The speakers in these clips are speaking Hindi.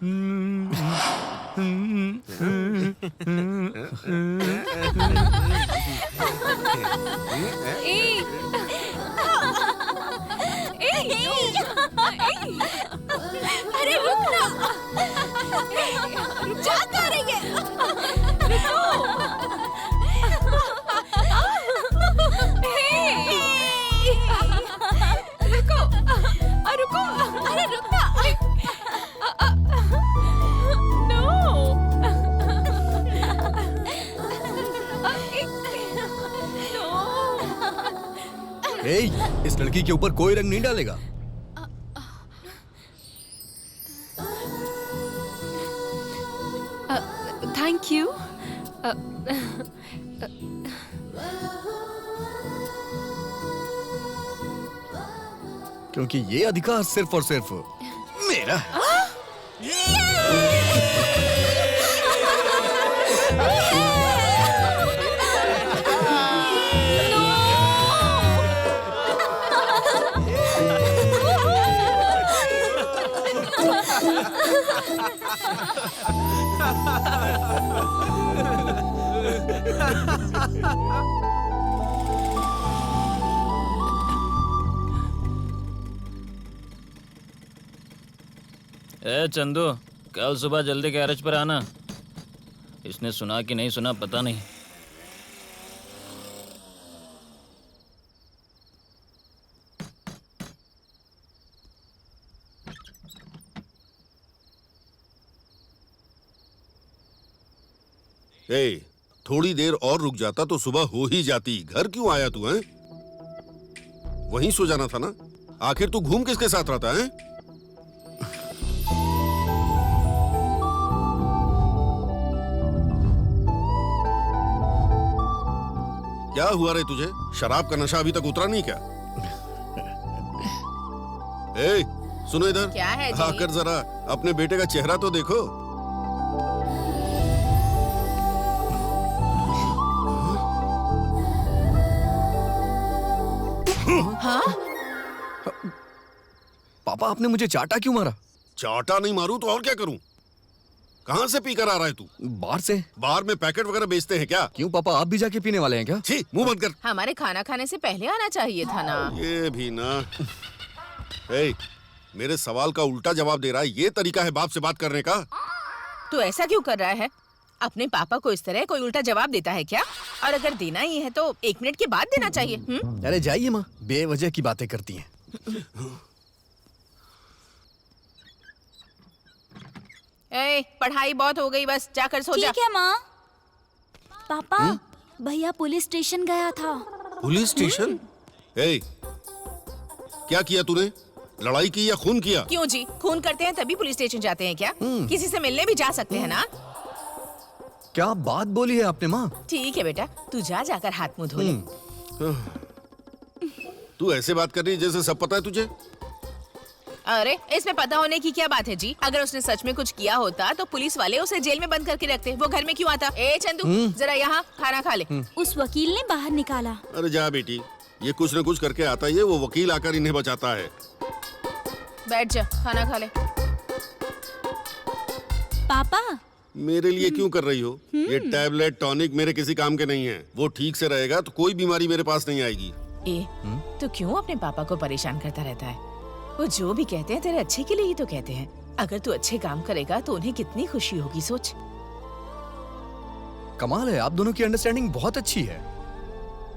अरे रुक ना, जा कहाँ रही है? रुको, रुको, अरे रुक ना। इस लड़की के ऊपर कोई रंग नहीं डालेगा। Thank you. क्योंकि ये अधिकार सिर्फ और सिर्फ मेरा है। ए चंदू, कल सुबह जल्दी गैरेज पर आना। इसने सुना कि नहीं सुना पता नहीं। ए, थोड़ी देर और रुक जाता तो सुबह हो ही जाती। घर क्यों आया तू? हैं? वहीं सो जाना था ना। आखिर तू घूम किसके साथ रहता है? क्या हुआ रे तुझे? शराब का नशा अभी तक उतरा नहीं क्या? ए, सुनो इधर। क्या है जी? आकर जरा अपने बेटे का चेहरा तो देखो। हाँ? पापा, आपने मुझे चाटा क्यों मारा? चाटा नहीं मारूं तो और क्या करूं? कहां से पीकर आ रहा है तू? बाहर से। बार में पैकेट वगैरह बेचते हैं क्या? क्यों पापा, आप भी जाके पीने वाले हैं क्या? छी, मुंह बंद कर। हमारे खाना खाने से पहले आना चाहिए था ना। ये भी ना। ए, मेरे सवाल का उल्टा जवाब दे रहा है। ये तरीका है बाप से बात करने का? तू ऐसा क्यों कर रहा है? अपने पापा को इस तरह कोई उल्टा जवाब देता है क्या? और अगर देना ही है तो 1 मिनट के बाद देना चाहिए। अरे जाइए माँ, बेवजह की बातें करती हैं। ए, पढ़ाई बहुत हो गई, बस जाकर सो जा। ठीक है माँ। पापा, भैया पुलिस स्टेशन गया था। Police station? ए, क्या किया तूने? लड़ाई की या खून किया? क्यों जी, खून करते हैं तभी पुलिस स्टेशन जाते हैं क्या? किसी से मिलने भी जा सकते हैं ना। क्या बात बोली है आपने माँ? ठीक है बेटा, तू जाकर हाथ मुंह धो ले। तू ऐसे बात कर रही है जैसे सब पता है तुझे। अरे इसमें पता होने की क्या बात है जी? अगर उसने सच में कुछ किया होता तो पुलिस वाले उसे जेल में बंद करके रखते। वो घर में क्यों आता? ए चंदू, जरा यहाँ खाना खा ले। उस वकील ने बाहर निकाला। अरे जा बेटी, ये कुछ न कुछ करके आता है। वो वकील आकर इन्हें बचाता है। बैठ जा, खाना खा ले। पापा, मेरे लिए क्यों कर रही हो? ये टैबलेट टॉनिक मेरे किसी काम के नहीं है। वो ठीक से रहेगा तो कोई बीमारी मेरे पास नहीं आएगी। ए, तो क्यों अपने पापा को परेशान करता रहता है? वो जो भी कहते हैं तेरे अच्छे के लिए ही तो कहते हैं। अगर तू अच्छे काम करेगा तो उन्हें कितनी खुशी होगी, सोच। कमाल है, आप दोनों की अंडरस्टैंडिंग बहुत अच्छी है।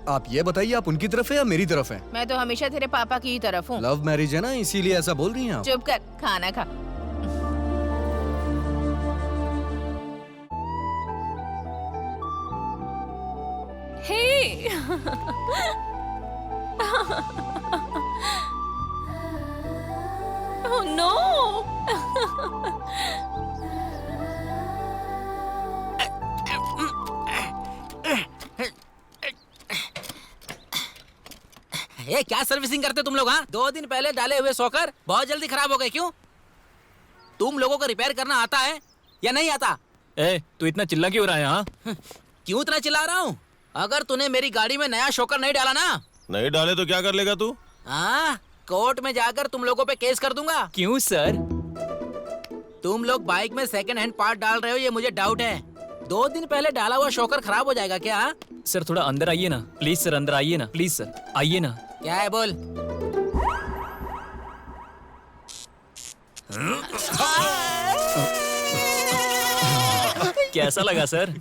आप ये बताइए, आप उनकी तरफ है या मेरी तरफ है? मैं तो हमेशा तेरे पापा की ही तरफ हूँ। लव मैरिज है ना, इसीलिए ऐसा बोल रही हैं आप। चुप कर, खाना खा। हे ओह नो। ये क्या सर्विसिंग करते तुम लोग? हाँ, 2 दिन पहले डाले हुए सॉकर बहुत जल्दी खराब हो गए। क्यों? तुम लोगों को रिपेयर करना आता है या नहीं आता? ए, तू इतना चिल्ला क्यों रहा है? हाँ, क्यों इतना चिल्ला रहा हूँ? अगर तूने मेरी गाड़ी में नया शॉकर नहीं डाला ना, नहीं डाले तो क्या कर लेगा तू? हाँ, कोर्ट में जाकर तुम लोगों पे केस कर दूंगा। क्यों सर? तुम लोग बाइक में सेकंड हैंड पार्ट डाल रहे हो, ये मुझे डाउट है। 2 दिन पहले डाला हुआ शॉकर खराब हो जाएगा क्या? सर थोड़ा अंदर आइए ना प्लीज सर, अंदर आइए ना प्लीज सर, आइए ना। क्या है बोल। कैसा लगा सर?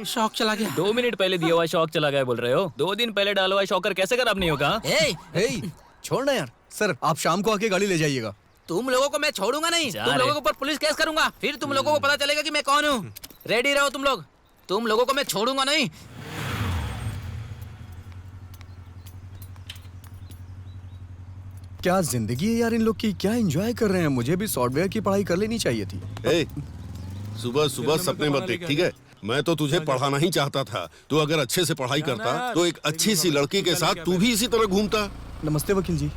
शॉक चला गया। 2 मिनट पहले दिया हुआ शॉक चला गया बोल रहे हो? 2 दिन पहले डाला हुआ शॉकर कैसे खराब नहीं होगा? हे, छोड़ ना यार। सर आप शाम को आके गाड़ी ले जाइएगा। तुम लोगों को मैं छोड़ूंगा नहीं। जा तुम रे। लोगों के ऊपर पुलिस केस करूंगा, फिर तुम लोगों को पता चलेगा कि मैं कौन हूँ। रेडी रहो तुम लोग। तुम लोगों को मैं छोड़ूंगा नहीं। क्या जिंदगी है यार इन लोग की, क्या एंजॉय कर रहे हैं। मुझे भी सॉफ्टवेयर की पढ़ाई कर लेनी चाहिए थी। ए, सुबह सुबह सपने मत देख, ठीक है? मैं तो तुझे पढ़ाना ही चाहता था। तू अगर अच्छे से पढ़ाई करता तो एक अच्छी सी लड़की के साथ तू भी इसी तरह घूमता। नमस्ते वकील जी।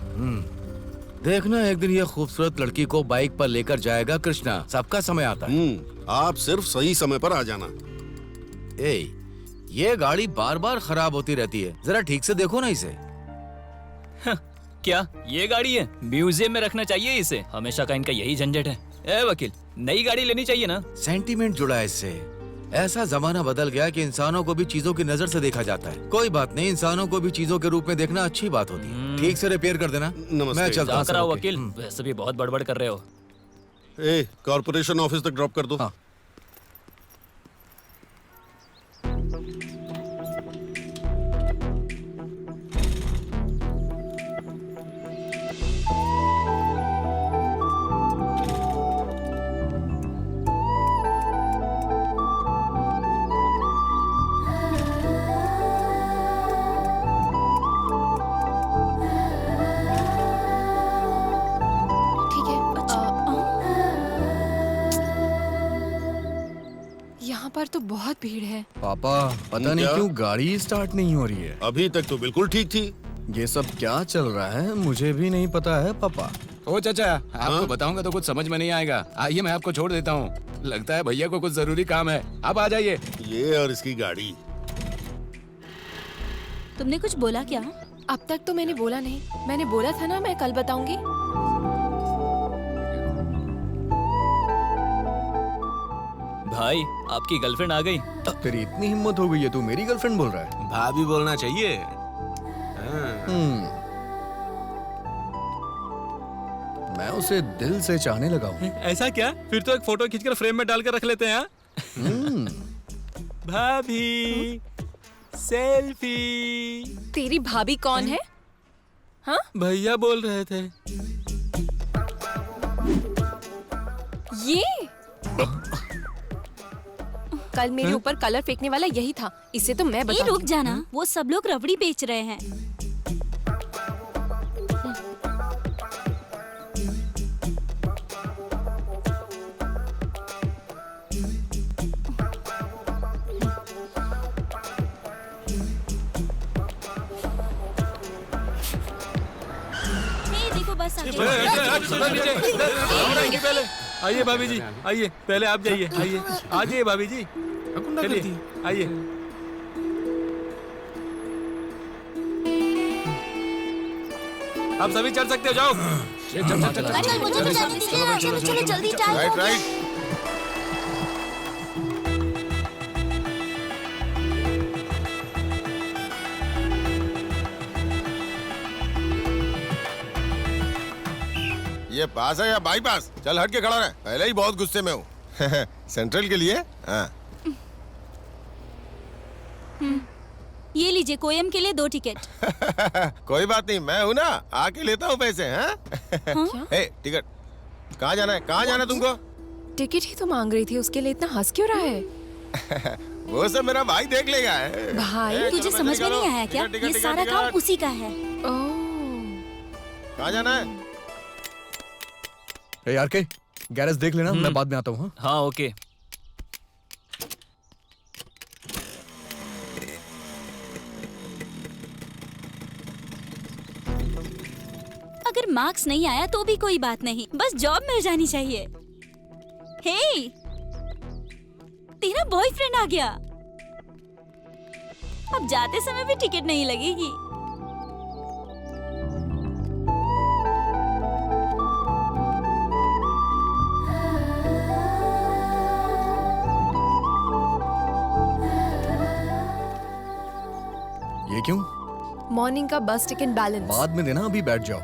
देखना एक दिन ये खूबसूरत लड़की को बाइक पर लेकर जाएगा कृष्णा। सबका समय आता है। आप सिर्फ सही समय पर आ जाना। ए, ये गाड़ी बार बार खराब होती रहती है, जरा ठीक से देखो ना इसे। क्या ये गाड़ी है? म्यूजियम में रखना चाहिए इसे। हमेशा का इनका यही झंझट है। ए वकील, नई गाड़ी लेनी चाहिए ना। सेंटीमेंट जुड़ा है इससे। ऐसा जमाना बदल गया कि इंसानों को भी चीजों की नजर से देखा जाता है। कोई बात नहीं, इंसानों को भी चीजों के रूप में देखना अच्छी बात होती है। ठीक से रिपेयर कर देना। नमस्ते। मैं चलता हूँ। जाकर आओ सर, वकील, वैसे भी बहुत बड़बड़ कर रहे हो। ए, कॉर्पोरेशन ऑफिस तक ड्रॉप कर दो। हाँ। ठीक है। यहाँ पर तो बहुत भीड़ है। पापा पता नहीं क्या? क्यों गाड़ी स्टार्ट नहीं हो रही है। अभी तक तो बिल्कुल ठीक थी। ये सब क्या चल रहा है मुझे भी नहीं पता है पापा। ओ चाचा, आपको बताऊंगा तो कुछ समझ में नहीं आएगा। आइए मैं आपको छोड़ देता हूँ। लगता है भैया को कुछ जरूरी काम है। आप आ जाइए। ये और इसकी गाड़ी। तुमने कुछ बोला क्या? अब तक तो मैंने बोला नहीं। मैंने बोला था ना मैं कल बताऊंगी। भाई आपकी गर्लफ्रेंड आ गई। तेरी इतनी हिम्मत हो गई है, तू मेरी गर्लफ्रेंड बोल रहा है? भाभी बोलना चाहिए। मैं उसे दिल से चाहने लगा हूँ। ऐसा क्या? फिर तो एक फोटो खींचकर फ्रेम में डालकर रख लेते हैं। भाभी सेल्फी। तेरी भाभी कौन है? हाँ? भैया बोल रहे थे। ये कल मेरे ऊपर कलर फेंकने वाला यही था। इसे तो मैं ए, बताऊंगी। रुक जाना, वो सब लोग रबड़ी बेच रहे हैं। ए, देखो बस आ गई। पहले आइए भाभी जी, आइए पहले आप जाइए। आइए आ जाइए भाभी जी, चलिए आइए। आप सभी चढ़ सकते हो, जाओ। चल, मुझे तो जाने दीजिए। चलो चलो जल्दी टाइम हो गया। ये पास है या बाईपास? चल हट के खड़ा रहे, पहले ही बहुत गुस्से में हूँ। सेंट्रल के लिए? हाँ। ये लीजिए, कोयम के लिए 2 टिकट। कोई बात नहीं, मैं हूँ ना, आके लेता हूँ पैसे। हाँ? ए, टिकट कहाँ जाना है? कहाँ जाना है तुमको? टिकट ही तो मांग रही थी, उसके लिए इतना हंस क्यों रहा है? वो सब मेरा भाई देख लेगा। भाई? तुझे समझ में नहीं आया क्या? ये सारा काम उसी का है। कहाँ जाना है? ए यार के गैरेज देख लेना, मैं बाद में आता हूँ। हाँ? हाँ ओके। अगर मार्क्स नहीं आया तो भी कोई बात नहीं, बस जॉब मिल जानी चाहिए। हे, तेरा बॉयफ्रेंड आ गया। अब जाते समय भी टिकट नहीं लगेगी। ये क्यों? मॉर्निंग का बस टिकट बैलेंस। बाद में देना, अभी बैठ जाओ।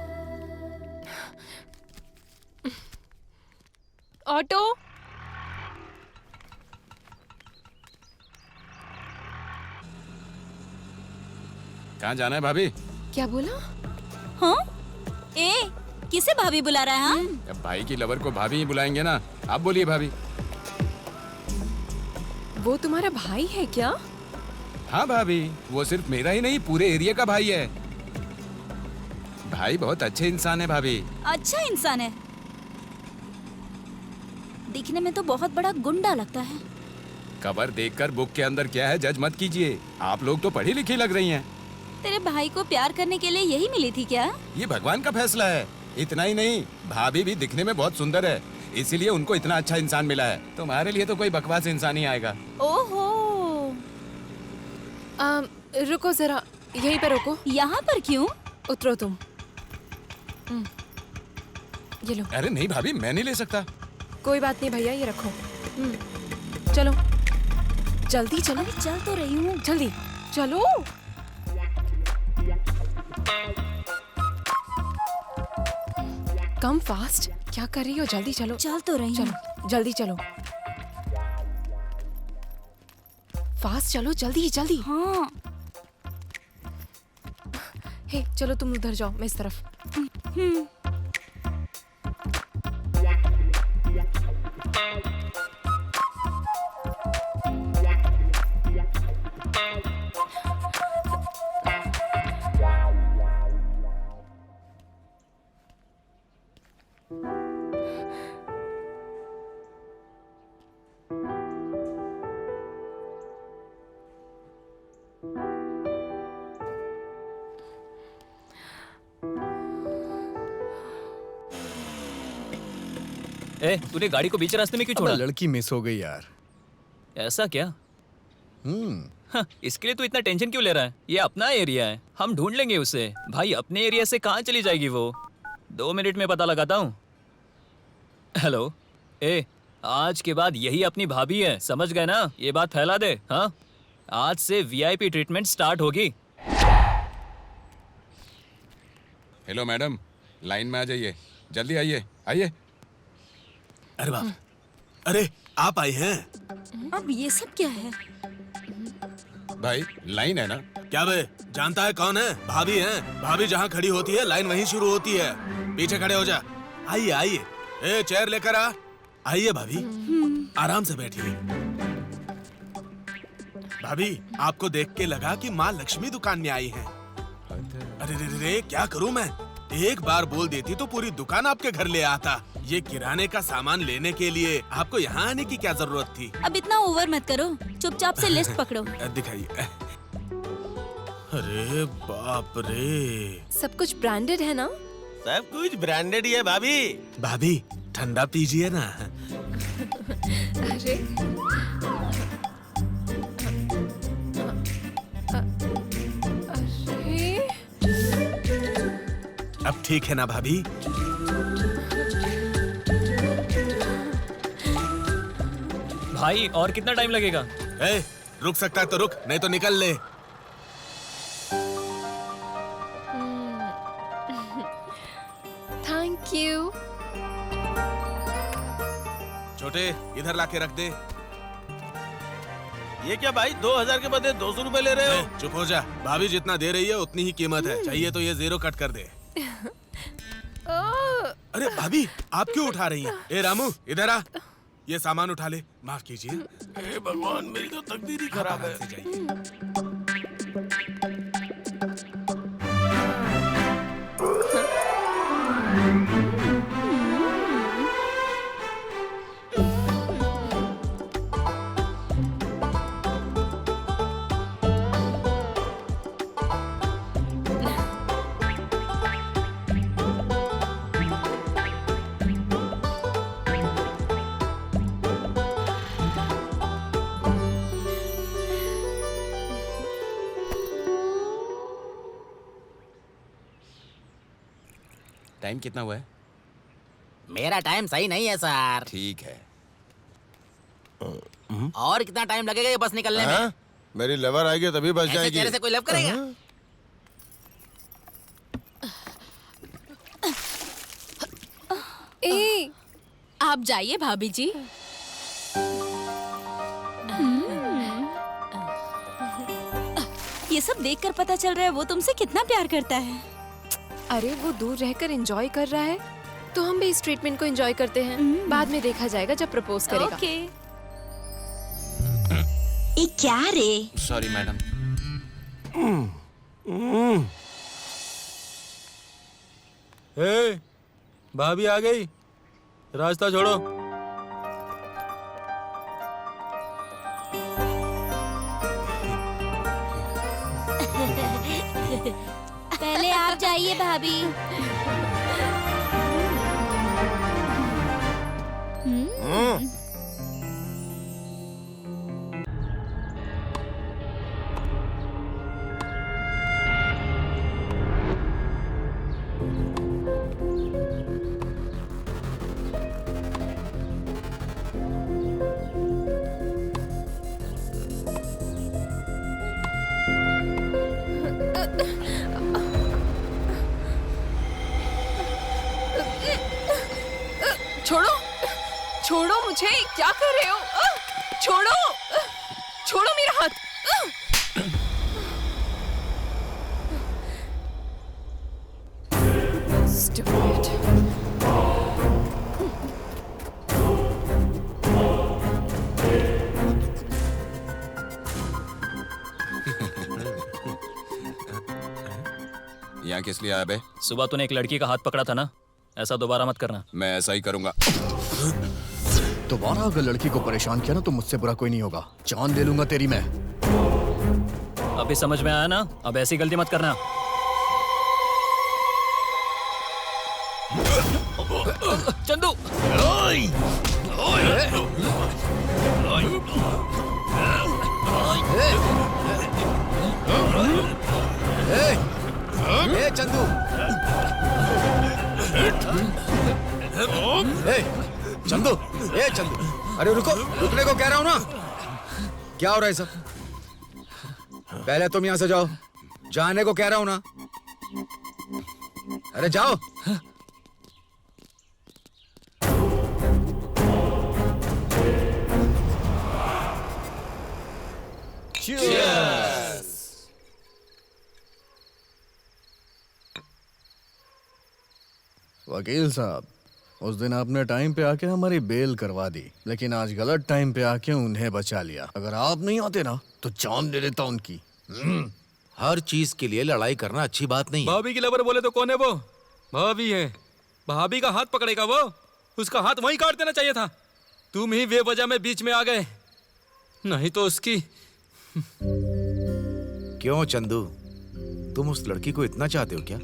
ऑटो। कहाँ जाना है भाभी? क्या बोला? हाँ? ए, किसे भाभी बुला रहा है? हाँ? अब भाई की लवर को भाभी ही बुलाएंगे ना। आप बोलिए भाभी। वो तुम्हारा भाई है क्या? हाँ भाभी, वो सिर्फ मेरा ही नहीं पूरे एरिया का भाई है। भाई बहुत अच्छे इंसान है भाभी। अच्छा इंसान है। दिखने में तो बहुत बड़ा गुंडा लगता है। कवर देखकर बुक के अंदर क्या है जज मत कीजिए। आप लोग तो पढ़ी लिखी लग रही हैं। तेरे भाई को प्यार करने के लिए यही मिली थी क्या? ये भगवान का फैसला है। इतना ही नहीं, भाभी भी दिखने में बहुत सुंदर है, इसीलिए उनको इतना अच्छा इंसान मिला है। तुम्हारे लिए तो कोई बकवास इंसान ही आएगा। ओहो। रुको जरा, यहीं पे रुको। यहाँ पर क्यों? उतरो तुम। ये लो। अरे नहीं भाभी, मैं नहीं ले सकता। कोई बात नहीं भैया, ये रखो। चलो जल्दी चलो। अरे चल तो रही हूँ। जल्दी चलो। Come fast. क्या कर रही हो? जल्दी चलो। चल तो रही हूँ। चलो जल्दी चलो। फास्ट चलो, जल्दी जल्दी। हाँ। हे चलो तुम उधर जाओ, मैं इस तरफ। ए, तूने गाड़ी को बीच रास्ते में क्यों छोड़ा? लड़की मिस हो गई यार। ऐसा क्या? हाँ, इसके लिए तू इतना टेंशन क्यों ले रहा है? ये अपना एरिया है, हम ढूंढ लेंगे उसे। भाई अपने एरिया से कहाँ चली जाएगी वो? 2 मिनट में पता लगाता हूँ। हेलो, ए, आज के बाद यही अपनी भाभी है, समझ गए ना? ये बात फैला दे। हाँ, आज से वीआईपी ट्रीटमेंट स्टार्ट होगी। हेलो मैडम, लाइन में आ जाइए, जल्दी आइए आइए। अरे बाप, अरे आप आई हैं? अब ये सब क्या है? भाई लाइन है ना? क्या बे, जानता है कौन है? भाभी हैं। भाभी जहाँ खड़ी होती है लाइन वहीं शुरू होती है। पीछे खड़े हो जा। आइए आइए, ए चेयर लेकर आ। आइए भाभी, आराम से बैठिए। भाभी, आपको देख के लगा कि माँ लक्ष्मी दुकान में आई हैं। अरे रे रे, क्या करूं मैं? एक बार बोल देती तो पूरी दुकान आपके घर ले आता। ये किराने का सामान लेने के लिए आपको यहाँ आने की क्या जरूरत थी? अब इतना ओवर मत करो, चुपचाप से लिस्ट पकड़ो। दिखाइए। अरे बाप रे, सब कुछ ब्रांडेड है ना? सब कुछ ब्रांडेड ही है भाभी। भाभी ठंडा पीजिए ना। अरे अरे, अब ठीक है ना भाभी? भाई और कितना टाइम लगेगा? ए, रुक सकता है तो रुक, नहीं तो निकल ले। Thank you. छोटे, इधर लाके रख दे। ये क्या भाई, 2000 के बदले 200 रुपए ले रहे हो? चुप हो जा। भाभी जितना दे रही है उतनी ही कीमत है। चाहिए तो ये 0 कट कर दे। अरे भाभी, आप क्यों उठा रही हैं? ए रामू, इधर आ। ये सामान उठा ले। माफ कीजिए। हे भगवान, मेरी तो तकदीर ही खराब है। टाइम कितना हुआ है? मेरा टाइम सही नहीं है सर। ठीक है। और कितना टाइम लगेगा ये बस निकलने में? मेरी लवर आएगी तभी बच ऐसे जाएगी। चेहरे से कोई लव करेगा? ए आप जाइए भाभी जी। ये सब देखकर पता चल रहा है वो तुमसे कितना प्यार करता है। अरे वो दूर रहकर एंजॉय कर रहा है तो हम भी इस ट्रीटमेंट को एंजॉय करते हैं। बाद में देखा जाएगा जब प्रपोज करेगा। ओके। ये क्या रे? Sorry madam. ए, भाभी आ गई, रास्ता छोड़ो। पहले आप जाइए भाभी। छोड़ो, छोड़ो मुझे, क्या कर रहे हो? छोड़ो, छोड़ो मेरा हाथ। Stupid. यहाँ किस लिए आया बे? सुबह तूने एक लड़की का हाथ पकड़ा था ना, ऐसा दोबारा मत करना। मैं ऐसा ही करूंगा। दोबारा अगर लड़की को परेशान किया ना तो मुझसे बुरा कोई नहीं होगा। जान ले लूंगा तेरी मैं। अभी समझ में आया ना? अब ऐसी गलती मत करना। चंदू! ए चंदू! ए चंदू! ए चंदू! अरे रुको, रुकने को कह रहा हूँ ना। क्या हो रहा है सब? पहले तुम यहाँ से जाओ, जाने को कह रहा हूँ ना। अरे जाओ। वकील साहब, उस दिन आपने टाइम पे आके हमारी बेल करवा दी, लेकिन आज गलत टाइम पे आके उन्हें बचा लिया। अगर आप नहीं आते ना तो जान दे देता उनकी। हर चीज के लिए लड़ाई करना अच्छी बात नहीं है। भाभी की लवर बोले तो कौन है वो? भाभी है। भाभी का हाथ पकड़ेगा वो, उसका हाथ वहीं काट देना चाहिए था। तुम ही बेवजह में बीच में आ गए, नहीं तो उसकी। क्यों चंदू, तुम उस लड़की को इतना चाहते हो क्या?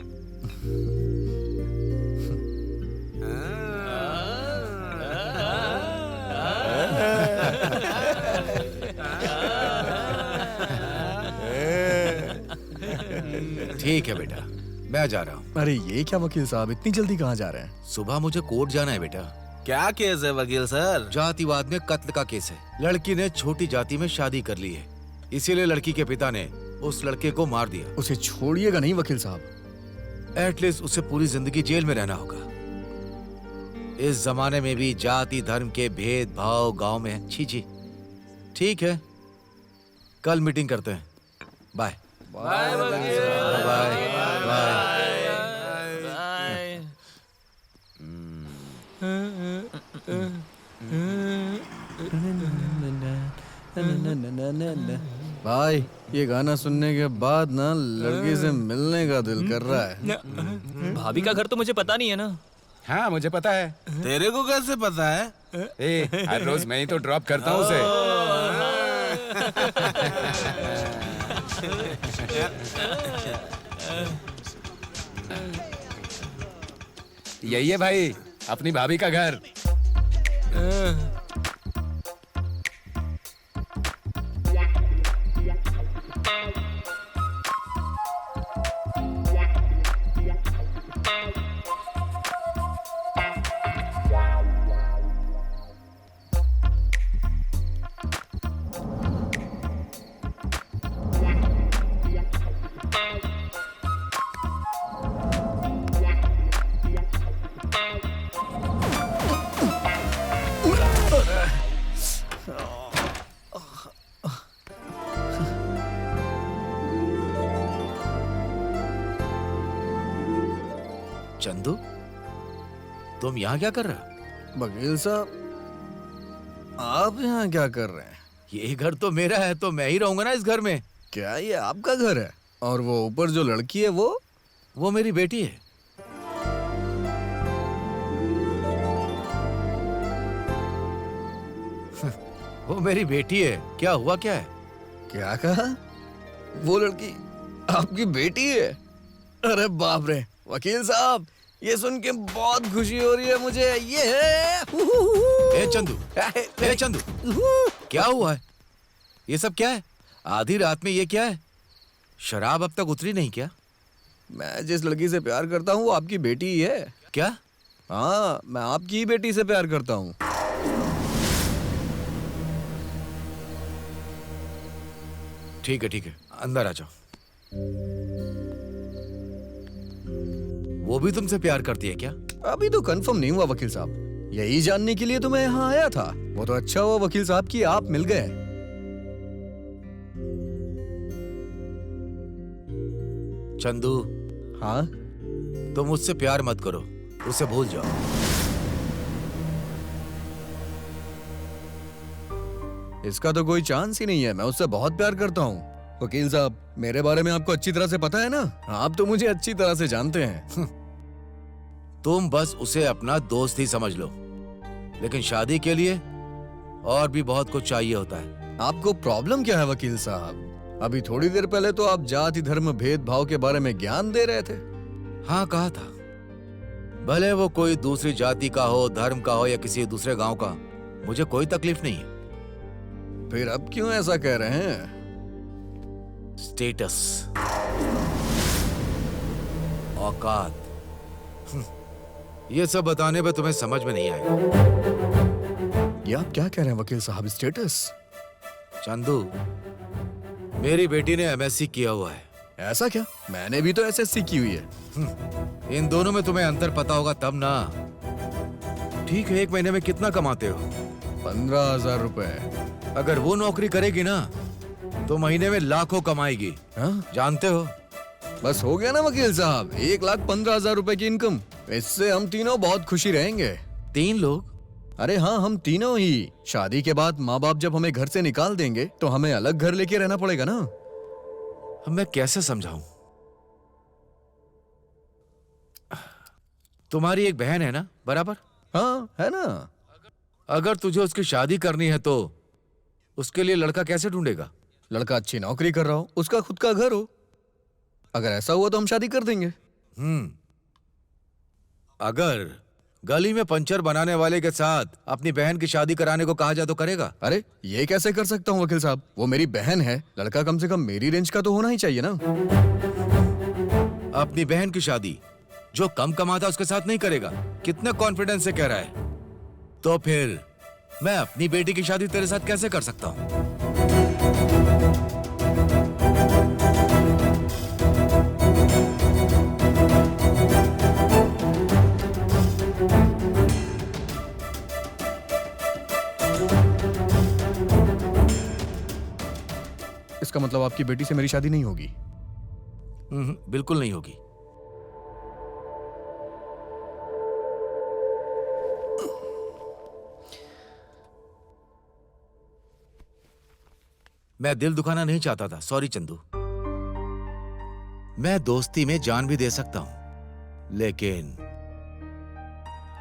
ठीक है बेटा, मैं जा रहा हूँ। अरे ये क्या वकील साहब, इतनी जल्दी कहाँ जा रहे हैं? सुबह मुझे कोर्ट जाना है बेटा। क्या केस है वकील सर? जातिवाद में कत्ल का केस है। लड़की ने छोटी जाति में शादी कर ली है, इसीलिए लड़की के पिता ने उस लड़के को मार दिया। उसे छोड़िएगा नहीं वकील साहब। एटलीस्ट उसे पूरी जिंदगी जेल में रहना होगा। इस जमाने में भी जाति धर्म के भेदभाव गांव में है। छी छी। ठीक है, कल मीटिंग करते हैं। Bye bye bye bye. भाई, ये गाना सुनने के बाद ना लड़की से मिलने का दिल कर रहा है। भाभी का घर तो मुझे पता नहीं है ना। हाँ मुझे पता है। तेरे को कैसे पता है? ए, हर रोज मैं ही तो ड्रॉप करता हूँ उसे। यही है भाई अपनी भाभी का घर। तुम यहाँ क्या कर रहे हो? वकील साहब, आप यहाँ क्या कर रहे हैं? ये घर तो मेरा है, तो मैं ही रहूंगा ना इस घर में। क्या ये आपका घर है? और वो ऊपर जो लड़की है वो मेरी बेटी है। वो मेरी बेटी है। क्या हुआ, क्या है? क्या कहा? वो लड़की आपकी बेटी है? अरे बाप रे वकील साहब, ये सुन के बहुत खुशी हो रही है मुझे। ये ए चंदू, क्या हुआ है? ये सब क्या है? आधी रात में ये क्या है? शराब अब तक उतरी नहीं क्या? मैं जिस लड़की से प्यार करता हूँ वो आपकी बेटी ही है। क्या? हाँ, मैं आपकी ही बेटी से प्यार करता हूँ। ठीक है, अंदर आ जाओ। वो भी तुमसे प्यार करती है क्या? अभी तो कंफर्म नहीं हुआ वकील साहब, यही जानने के लिए तो मैं यहाँ आया था। वो तो अच्छा हुआ वकील साहब कि आप मिल गए। चंदू। हाँ? तुम मुझसे प्यार मत करो, उसे भूल जाओ। इसका तो कोई चांस ही नहीं है, मैं उससे बहुत प्यार करता हूँ। वकील साहब, मेरे बारे में आपको अच्छी तरह से पता है ना? आप तो मुझे अच्छी तरह से जानते हैं। तुम बस उसे अपना दोस्त ही समझ लो, लेकिन शादी के लिए और भी बहुत कुछ चाहिए होता है। आपको प्रॉब्लम क्या है वकील साहब? अभी थोड़ी देर पहले तो आप जाति धर्म भेदभाव के बारे में ज्ञान दे रहे थे। हाँ, कहा था। भले वो कोई दूसरी जाति का हो, धर्म का हो या किसी दूसरे गांव का, मुझे कोई तकलीफ नहीं है। फिर अब क्यों ऐसा कह रहे हैं? स्टेटस, औकात, ये सब बताने में तुम्हें समझ में नहीं आएगा। ये आप क्या कह रहे हैं वकील साहब? स्टेटस? चंदू, मेरी बेटी ने MSc किया हुआ है। ऐसा क्या? मैंने भी तो SSC की हुई है। इन दोनों में तुम्हें अंतर पता होगा तब ना। ठीक है, 1 महीने में कितना कमाते हो? 15,000 रुपए। अगर वो नौकरी करेगी ना तो महीने में लाखों कमाएगी। हाँ? जानते हो? बस हो गया ना वकील साहब, 1,15,000 रुपए की इनकम। इससे हम तीनों बहुत खुशी रहेंगे। 3 लोग? अरे हाँ, हम तीनों ही। शादी के बाद माँ बाप जब हमें घर से निकाल देंगे तो हमें अलग घर लेके रहना पड़ेगा ना। मैं कैसे समझाऊं? तुम्हारी एक बहन है ना, बराबर? हाँ, है ना। अगर तुझे उसकी शादी करनी है तो उसके लिए लड़का कैसे ढूंढेगा? लड़का अच्छी नौकरी कर रहा हो, उसका खुद का घर हो। अगर ऐसा हुआ तो हम शादी कर देंगे। अगर गली में पंचर बनाने वाले के साथ अपनी बहन की शादी कराने को कहा जाए तो करेगा? अरे ये कैसे कर सकता हूँ वकील साहब? वो मेरी बहन है, लड़का कम से कम मेरी रेंज का तो होना ही चाहिए ना। अपनी बहन की शादी जो कम कमाता उसके साथ नहीं करेगा? कितने कॉन्फिडेंस से कह रहा है। तो फिर मैं अपनी बेटी की शादी तेरे साथ कैसे कर सकता हूँ? इसका मतलब आपकी बेटी से मेरी शादी नहीं होगी? बिल्कुल नहीं होगी। मैं दिल दुखाना नहीं चाहता था, सॉरी चंदू। मैं दोस्ती में जान भी दे सकता हूं, लेकिन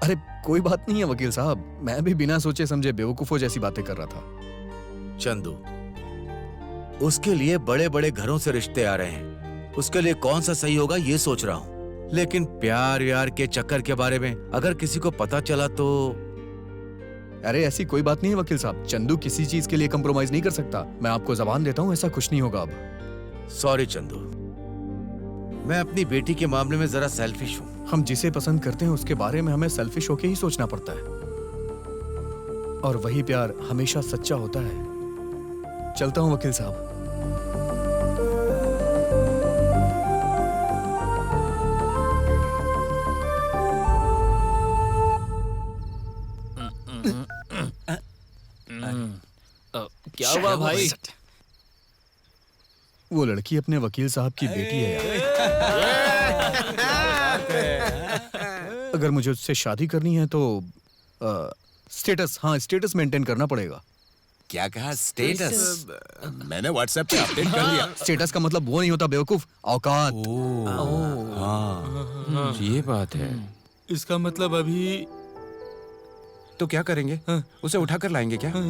अरे कोई बात नहीं है वकील साहब, मैं भी बिना सोचे समझे बेवकूफों जैसी बातें कर रहा था। चंदू, उसके लिए बड़े बड़े घरों से रिश्ते आ रहे हैं, उसके लिए कौन सा सही होगा ये सोच रहा हूं। लेकिन प्यार व्यार के चक्कर के बारे में अगर किसी को पता चला तो? अरे ऐसी कोई बात नहीं है वकील साहब, चंदू किसी चीज के लिए कंप्रोमाइज नहीं कर सकता। मैं आपको जबान देता हूँ, ऐसा कुछ नहीं होगा अब। सॉरी चंदू, मैं अपनी बेटी के मामले में जरा सेल्फिश हूँ। हम जिसे पसंद करते हैं उसके बारे में हमें सेल्फिश होके ही सोचना पड़ता है, और वही प्यार हमेशा सच्चा होता है। चलता हूँ वकील साहब। क्या हुआ भाई? वो लड़की अपने वकील साहब की बेटी है यार। अगर मुझे उससे शादी करनी है तो स्टेटस, हाँ स्टेटस मेंटेन करना पड़ेगा। क्या कहा? स्टेटस? मैंने व्हाट्सएप पे अपडेट कर दिया। स्टेटस का मतलब वो नहीं होता बेवकूफ, औकात। हाँ, ये बात है। इसका मतलब अभी तो क्या करेंगे? उसे उठा कर लाएंगे क्या? हाँ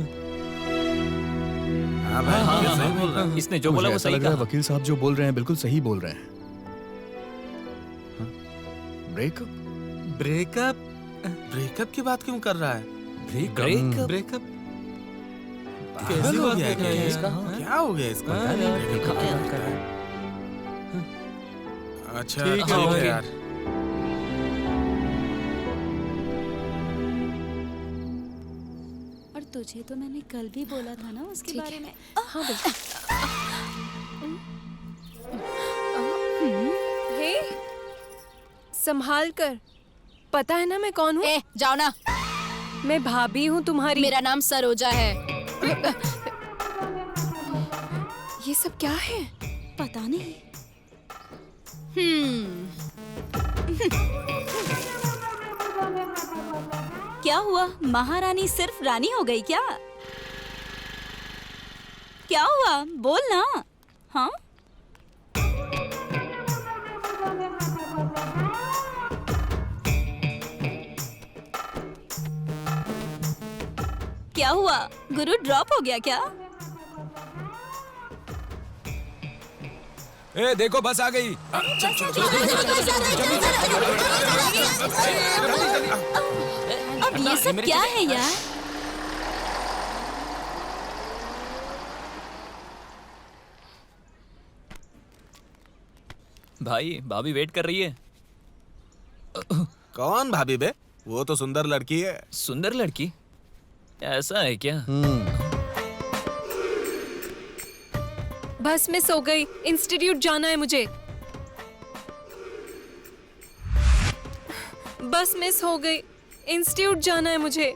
भाई, ये सही बोल रहा है। इसने जो बोला वो ऐसा सही लग रहा है कहा। वकील साहब जो बोल रहे हैं बिल्कुल सही बोल रहे हैं। ब्रेकअप? ब्रेकअप? ब्रेकअप की बात क्यों कर रहा है? ब्रेकअप? ब्रेकअप? कैसी बात है क्या ये? क्या हो गया इसका? ब्रेकअप कर रहा है। अच्छा ठीक है यार। और तुझे तो मैंने कल भी बोला था ना उसके बारे में। हाँ बेटा। हे, संभाल कर। पता है ना मैं कौन हूँ? जाओ ना। मैं भाभी हूँ तुम्हारी। मेरा नाम सरोजा है। ये सब क्या है? पता नहीं। क्या हुआ? महारानी सिर्फ रानी हो गई क्या? क्या हुआ? बोल ना। हाँ? क्या हुआ? गुरु ड्रॉप हो गया क्या? ए देखो बस आ गई। अब ये सब क्या है यार? भाई भाभी वेट कर रही है। कौन भाभी बे? वो तो सुंदर लड़की है। सुंदर लड़की? ऐसा है क्या? बस मिस हो गई। इंस्टीट्यूट जाना है मुझे। बस मिस हो गई। इंस्टीट्यूट जाना है मुझे।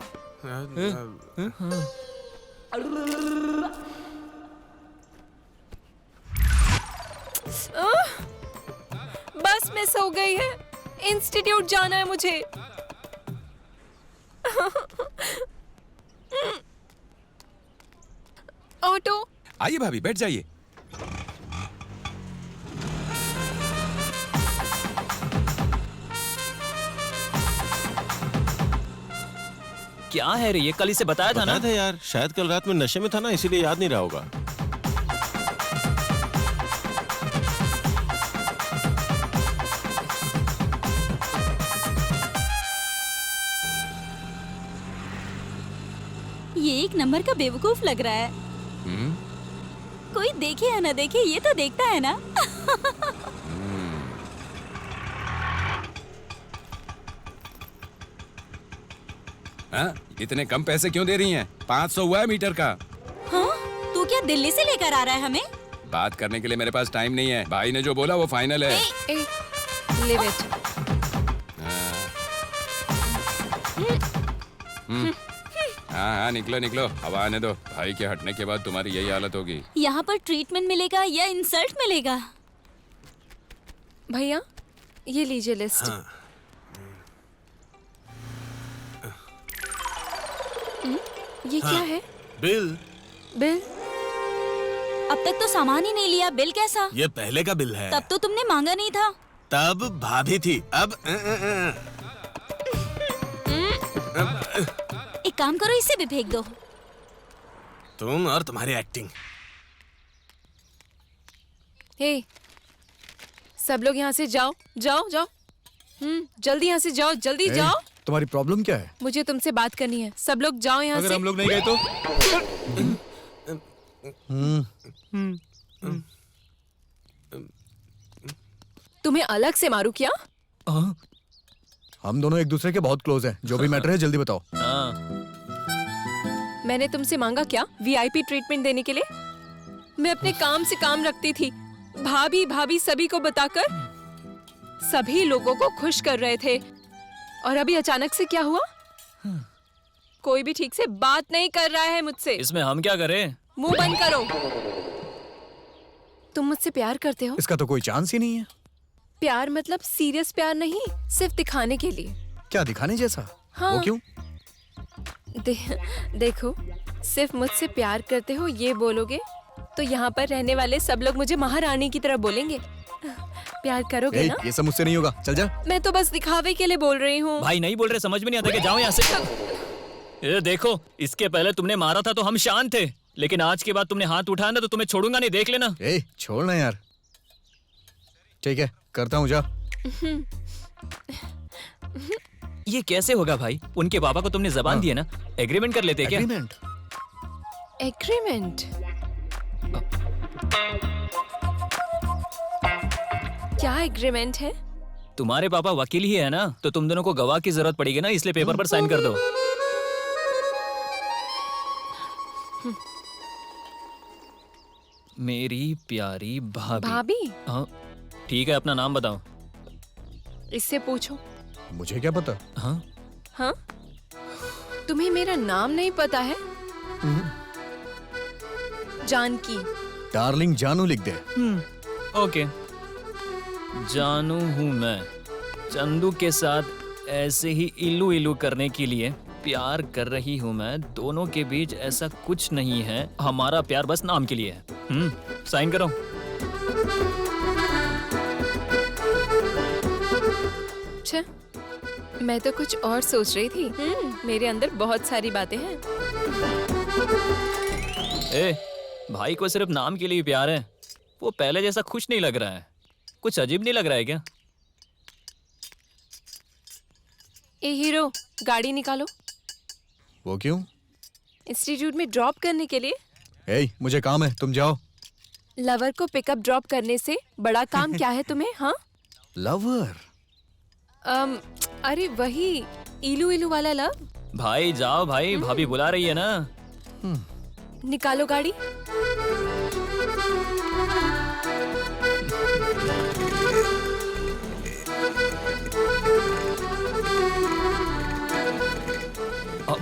बस मिस हो गई है। इंस्टीट्यूट जाना है मुझे। ऑटो। आइए भाभी बैठ जाइए। क्या है रे ये? कल इसे बताया था ना? बताया था यार, शायद कल रात में नशे में था ना, इसीलिए याद नहीं रहा होगा। ये एक नंबर का बेवकूफ लग रहा है। कोई देखे या ना देखे, ये तो देखता है ना। हाँ? इतने कम पैसे क्यों दे रही हैं? 500 हुआ है मीटर का। हाँ? तू क्या दिल्ली से लेकर आ रहा है हमें? बात करने के लिए मेरे पास टाइम नहीं है। भाई ने जो बोला वो फाइनल है। Live it. हाँ हाँ निकलो निकलो, हवा आने दो। भाई के हटने के बाद तुम्हारी यही हालत होगी। यहाँ पर ट्रीटमेंट मिलेगा या इंसल्ट मिलेगा? भैया ये लीजिए लिस्ट। हाँ। ये क्या है? बिल। बिल? अब तक तो सामान ही नहीं लिया, बिल कैसा? ये पहले का बिल है। तब तो तुमने मांगा नहीं था। तब भाभी थी, अब एक काम करो, इसे भी फेंक दो। तुम और तुम्हारी एक्टिंग। हे, सब लोग यहाँ से जाओ जाओ जाओ। जल्दी यहाँ से जाओ, जल्दी जाओ। तुम्हारी प्रॉब्लम क्या है? मुझे तुमसे बात करनी है। सब लोग जाओ यहाँ से। अगर हम लोग नहीं गए तो? तुम्हें अलग से मारू क्या? हम दोनों एक दूसरे के बहुत क्लोज हैं। जो भी मैटर है जल्दी बताओ। मैंने तुमसे मांगा क्या वीआईपी ट्रीटमेंट देने के लिए? मैं अपने काम से काम रखती थी। भाभी भाभी सभी को बताकर सभी लोगों को खुश कर रहे थे। और अभी अचानक से क्या हुआ? कोई भी ठीक से बात नहीं कर रहा है मुझसे। इसमें हम क्या करें? मुंह बंद करो। तुम मुझसे प्यार करते हो? इसका तो कोई चांस ही नहीं है। प्यार मतलब सीरियस प्यार नहीं, सिर्फ दिखाने के लिए। क्या दिखाने जैसा? हाँ। वो क्यों? देखो, सिर्फ मुझसे प्यार करते हो ये बोलोगे तो यहाँ पर रहने वाले सब लोग मुझे महारानी की तरह बोलेंगे। प्यार करोगे ना? ये सब मुझसे नहीं होगा, चल जा। मैं तो बस दिखावे के लिए बोल रही हूँ। भाई नहीं बोल रहे, समझ में नहीं आता कि जाओ यहाँ से। ये देखो, इसके पहले तुमने मारा था तो हम शांत थे, लेकिन आज के बाद तुमने हाथ उठाया ना तो तुम्हें छोड़ूंगा नहीं, देख लेना। छोड़ना यार। ठीक है, करता हूँ, जा। ये कैसे होगा भाई? उनके पापा को तुमने जबान दी है ना, एग्रीमेंट कर लेते क्या? एग्रीमेंट? क्या एग्रीमेंट है? तुम्हारे पापा वकील ही है ना, तो तुम दोनों को गवाह की जरूरत पड़ेगी ना, इसलिए पेपर पर साइन कर दो। मेरी प्यारी भाभी। भाभी? हाँ ठीक है, अपना नाम बताओ। इससे पूछो। मुझे क्या पता? हाँ हाँ? तुम्हें मेरा नाम नहीं पता है? जानकी। डार्लिंग जानू लिख दे। ओके। जानू हूँ मैं। चंदू के साथ ऐसे ही इल्लू इल्लू करने के लिए प्यार कर रही हूँ मैं। दोनों के बीच ऐसा कुछ नहीं है, हमारा प्यार बस नाम के लिए है। साइन करो। अच्छा, मैं तो कुछ और सोच रही थी। मेरे अंदर बहुत सारी बातें हैं। भाई को सिर्फ नाम के लिए प्यार है, वो पहले जैसा खुश नहीं लग रहा है। कुछ अजीब नहीं लग रहा है क्या? ए हीरो, गाड़ी निकालो। वो क्यों? इंस्टीट्यूट में ड्रॉप करने के लिए। मुझे काम है, तुम जाओ। लवर को पिकअप ड्रॉप करने से बड़ा काम क्या है तुम्हें? हाँ, लवर? अरे वही इलू इलू वाला लव। भाई जाओ भाई, भाभी बुला रही है ना। निकालो गाड़ी।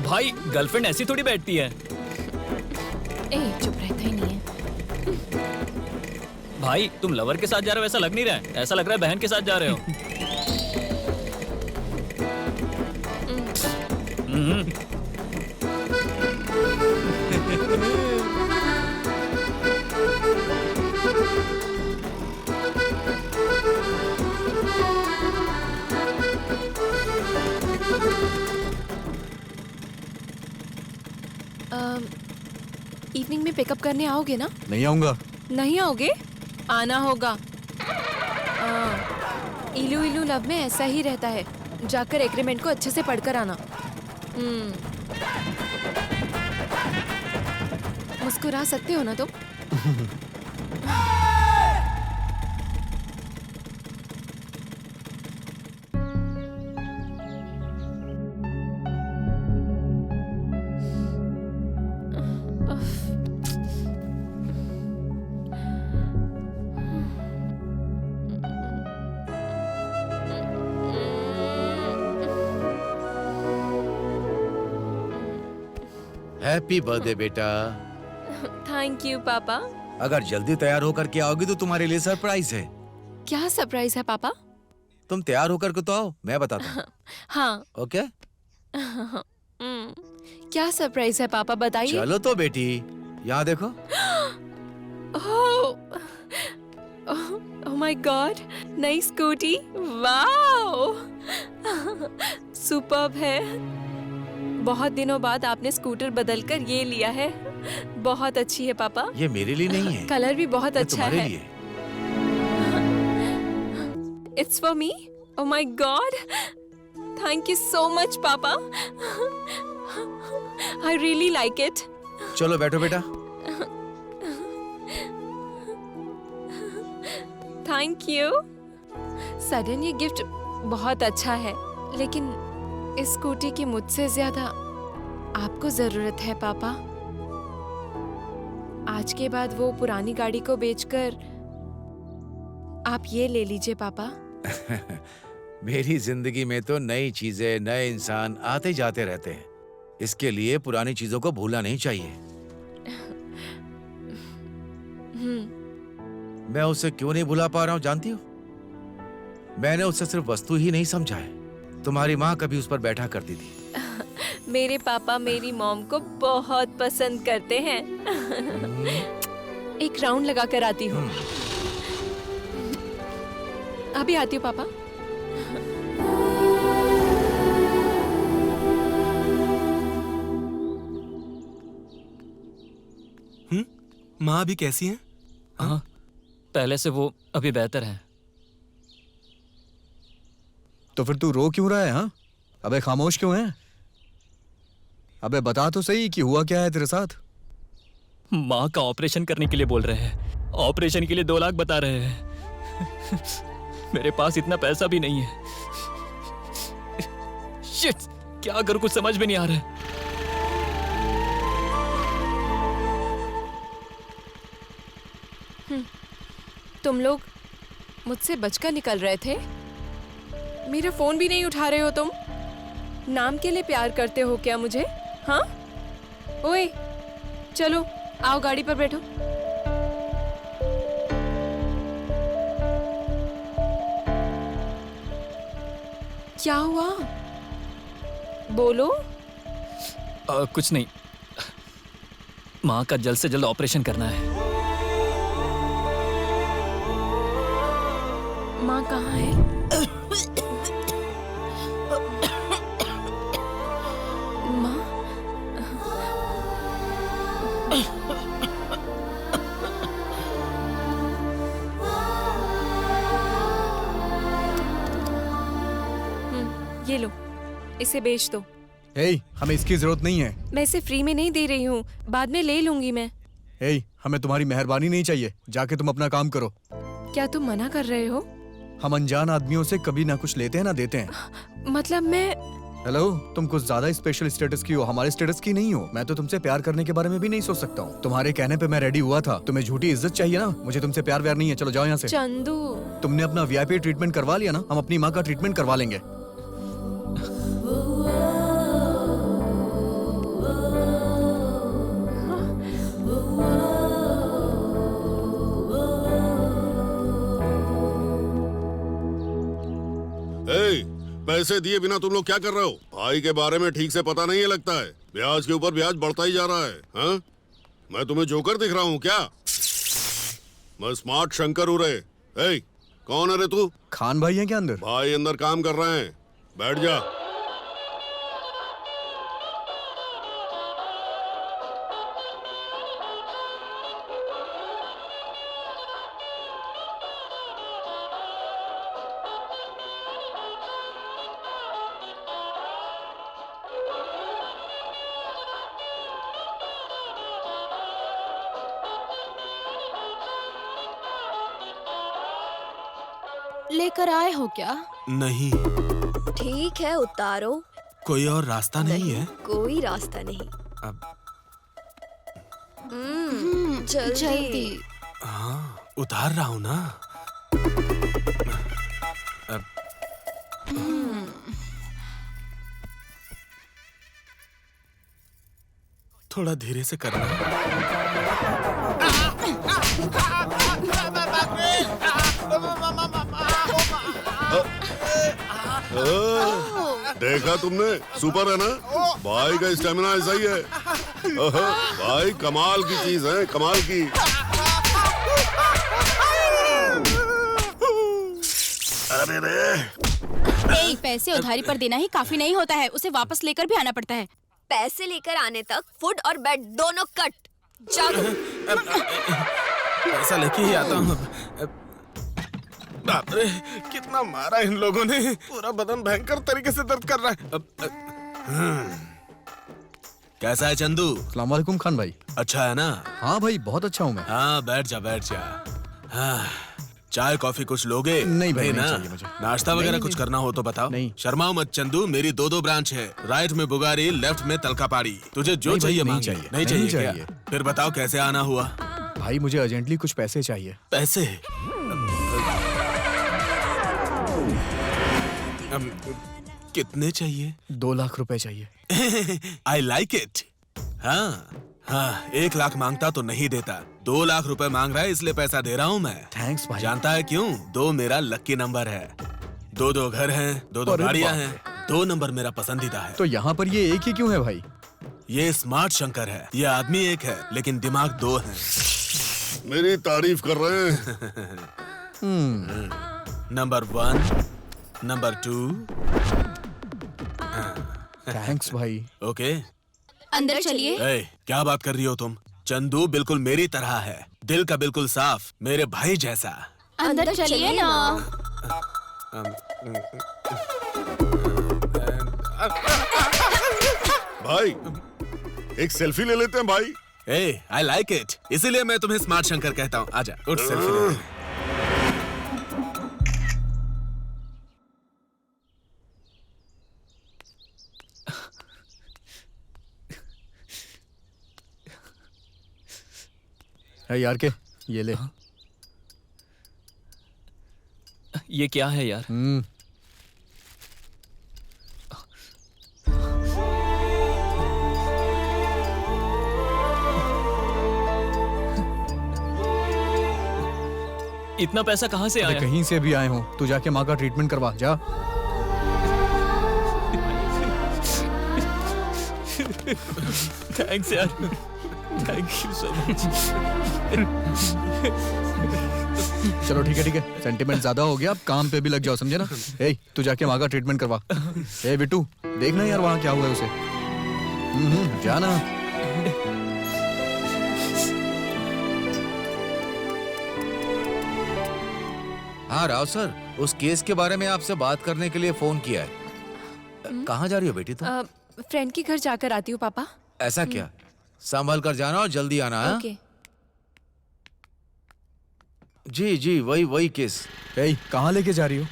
भाई गर्लफ्रेंड ऐसी थोड़ी बैठती है। चुप रहता ही नहीं है। भाई तुम लवर के साथ जा रहे हो ऐसा लग नहीं रहा है, ऐसा लग रहा है बहन के साथ जा रहे हो। इवनिंग में पिकअप करने आओगे ना? नहीं आऊंगा। नहीं आओगे? आना होगा। इलू इलू लव में ऐसा ही रहता है। जाकर एग्रीमेंट को अच्छे से पढ़कर आना। मुस्कुरा सकते हो ना तुम? हैप्पी बर्थडे बेटा। थैंक यू पापा। अगर जल्दी तैयार होकर के आओगी तो तुम्हारे लिए सरप्राइज है। क्या सरप्राइज है पापा? तुम तैयार होकर के तो आओ, मैं बताता हूँ। हाँ। ओके? क्या सरप्राइज है पापा, बताइए। चलो तो बेटी, यहाँ देखो। ओह माय गॉड, नई स्कूटी। वाओ, सुपर्ब है। बहुत दिनों बाद आपने स्कूटर बदलकर ये लिया है। बहुत अच्छी है पापा। ये मेरे लिए नहीं है। कलर भी बहुत अच्छा है। लिए। It's for me? Oh my God! Thank you so much, पापा। I really like it. चलो बैठो बेटा। Thank you. सडन ये गिफ्ट बहुत अच्छा है, लेकिन इस स्कूटी की मुझसे ज्यादा आपको जरूरत है पापा। आज के बाद वो पुरानी गाड़ी को बेचकर आप ये ले लीजिए पापा। मेरी जिंदगी में तो नई चीजें, नए इंसान आते जाते रहते हैं। इसके लिए पुरानी चीजों को भूलना नहीं चाहिए। मैं उसे क्यों नहीं भुला पा रहा हूँ जानती हो? मैंने उसे सिर्फ वस्तु ही नहीं समझा है, तुम्हारी माँ कभी उस पर बैठा करती थी। मेरे पापा मेरी मॉम को बहुत पसंद करते हैं। एक राउंड लगा कर आती हूँ। अभी आती हूँ पापा। माँ अभी कैसी हैं? हाँ, पहले से वो अभी बेहतर है। तो फिर तू रो क्यों रहा है? हाँ, अबे खामोश क्यों है? अबे बता तो सही कि हुआ क्या है तेरे साथ? माँ का ऑपरेशन करने के लिए बोल रहे हैं। ऑपरेशन के लिए 2 लाख बता रहे हैं। मेरे पास इतना पैसा भी नहीं है। शिट, क्या करूं कुछ समझ में नहीं आ रहा है। तुम लोग मुझसे बचकर निकल रहे थे। मेरा फोन भी नहीं उठा रहे हो तुम। नाम के लिए प्यार करते हो क्या मुझे? हाँ? ओए, चलो आओ गाड़ी पर बैठो। क्या हुआ? बोलो। कुछ नहीं, माँ का जल्द से जल्द ऑपरेशन करना है। माँ कहाँ है? माँ? ये लो, इसे बेच दो। हमें इसकी जरूरत नहीं है। मैं इसे फ्री में नहीं दे रही हूँ, बाद में ले लूंगी मैं। हमें तुम्हारी मेहरबानी नहीं चाहिए। जाके तुम अपना काम करो। क्या तुम मना कर रहे हो? हम अनजान आदमियों से कभी ना कुछ लेते हैं ना देते हैं। मतलब मैं... हेलो, तुम कुछ ज्यादा स्पेशल स्टेटस की हो, हमारे स्टेटस की नहीं हो। मैं तो तुमसे प्यार करने के बारे में भी नहीं सोच सकता हूँ। तुम्हारे कहने पे मैं रेडी हुआ था। तुम्हें झूठी इज्जत चाहिए ना? मुझे तुमसे प्यार व्यार नहीं है। चलो जाओ यहाँ से। चंदू, तुमने अपना वीआईपी ट्रीटमेंट करवा लिया ना, हम अपनी माँ का ट्रीटमेंट करवा लेंगे। पैसे दिए बिना तुम लोग क्या कर रहे हो? भाई के बारे में ठीक से पता नहीं है लगता है। ब्याज के ऊपर ब्याज बढ़ता ही जा रहा है। हाँ? मैं तुम्हें जोकर दिख रहा हूँ क्या? मैं स्मार्ट शंकर हूँ रे। कौन है रे तू? खान भाई है क्या अंदर? भाई अंदर काम कर रहे हैं। बैठ जा। लेकर आए हो क्या? नहीं। ठीक है, उतारो। कोई और रास्ता नहीं है? कोई रास्ता नहीं। अब जल्दी। हाँ, उतार रहा हूँ ना। अब थोड़ा धीरे से करना। देखा तुमने? सुपर है ना? भाई का स्टेमिना ऐसा ही है। भाई कमाल की चीज है, कमाल की। अरे रे, पैसे उधारी पर देना ही काफी नहीं होता है, उसे वापस लेकर भी आना पड़ता है। पैसे लेकर आने तक फूड और बेड दोनों कट। जाओ। पैसा लेके ही आता हूँ। बाप रे, कितना मारा इन लोगों ने। पूरा बदन भयंकर तरीके से दर्द कर रहा है। कैसा है चंदू? अस्सलाम वालेकुम खान भाई। अच्छा है ना? हाँ भाई, बहुत अच्छा हूँ मैं। हाँ, बैठ जा बैठ जा। हाँ, चाय कॉफी कुछ लोगे? नहीं भाई, ना? नहीं चाहिए मुझे। नाश्ता वगैरह कुछ करना हो तो बताओ। नहीं। शर्माओ मत चंदू, मेरी 2 ब्रांच है। राइट में बुगारी, लेफ्ट में तलकापाड़ी। तुझे जो चाहिए मांग। नहीं चाहिए क्या? फिर बताओ कैसे आना हुआ? भाई मुझे अर्जेंटली कुछ पैसे चाहिए। पैसे? कितने चाहिए? 2 लाख रुपए चाहिए। I like it. हाँ हाँ, 1 लाख मांगता तो नहीं देता। 2 लाख रुपए मांग रहा है इसलिए पैसा दे रहा हूँ मैं। थैंक्स भाई। जानता है क्यों? 2 मेरा लकी नंबर है। 2 घर हैं, 2 गाड़ियाँ हैं। 2 नंबर मेरा पसंदीदा है। तो यहाँ पर ये एक ही क्यों है भाई? ये स्मार्ट शंकर है, ये आदमी एक है लेकिन दिमाग 2 है। मेरी तारीफ कर रहे हैं। Number 1, number 2। थैंक्स भाई। ओके, अंदर चलिए। ए, क्या बात कर रही हो तुम? चंदू बिल्कुल मेरी तरह है, दिल का बिल्कुल साफ, मेरे भाई जैसा। अंदर चलिए ना। भाई एक सेल्फी ले लेते हैं भाई। ए, आई लाइक इट, इसीलिए मैं तुम्हें स्मार्ट शंकर कहता हूँ। आजा, उठ सेल्फी लेते हैं। है यार के ये ले। ये क्या है यार? इतना पैसा कहाँ से आया? कहीं से भी आए हो, तू जाके माँ का ट्रीटमेंट करवा जा। थैंक्स यार, थैंक यू सो मच। चलो ठीक है, सेंटिमेंट ज्यादा हो गया, अब काम पे भी लग जाओ, समझे ना? ए, तू जाके माँ का ट्रीटमेंट करवा। ए बिट्टू, देखना यार वहाँ क्या हुआ है उसे। जाना। हाँ राव सर, उस केस के बारे में आपसे बात करने के लिए फोन किया है। कहाँ जा रही हो बेटी तुम? फ्रेंड के घर जाकर आती हूँ पापा। ऐसा क्या? संभल कर जाना और जल्दी आना। ओके। जी जी, वही केस। कहाँ लेके जा रही हो?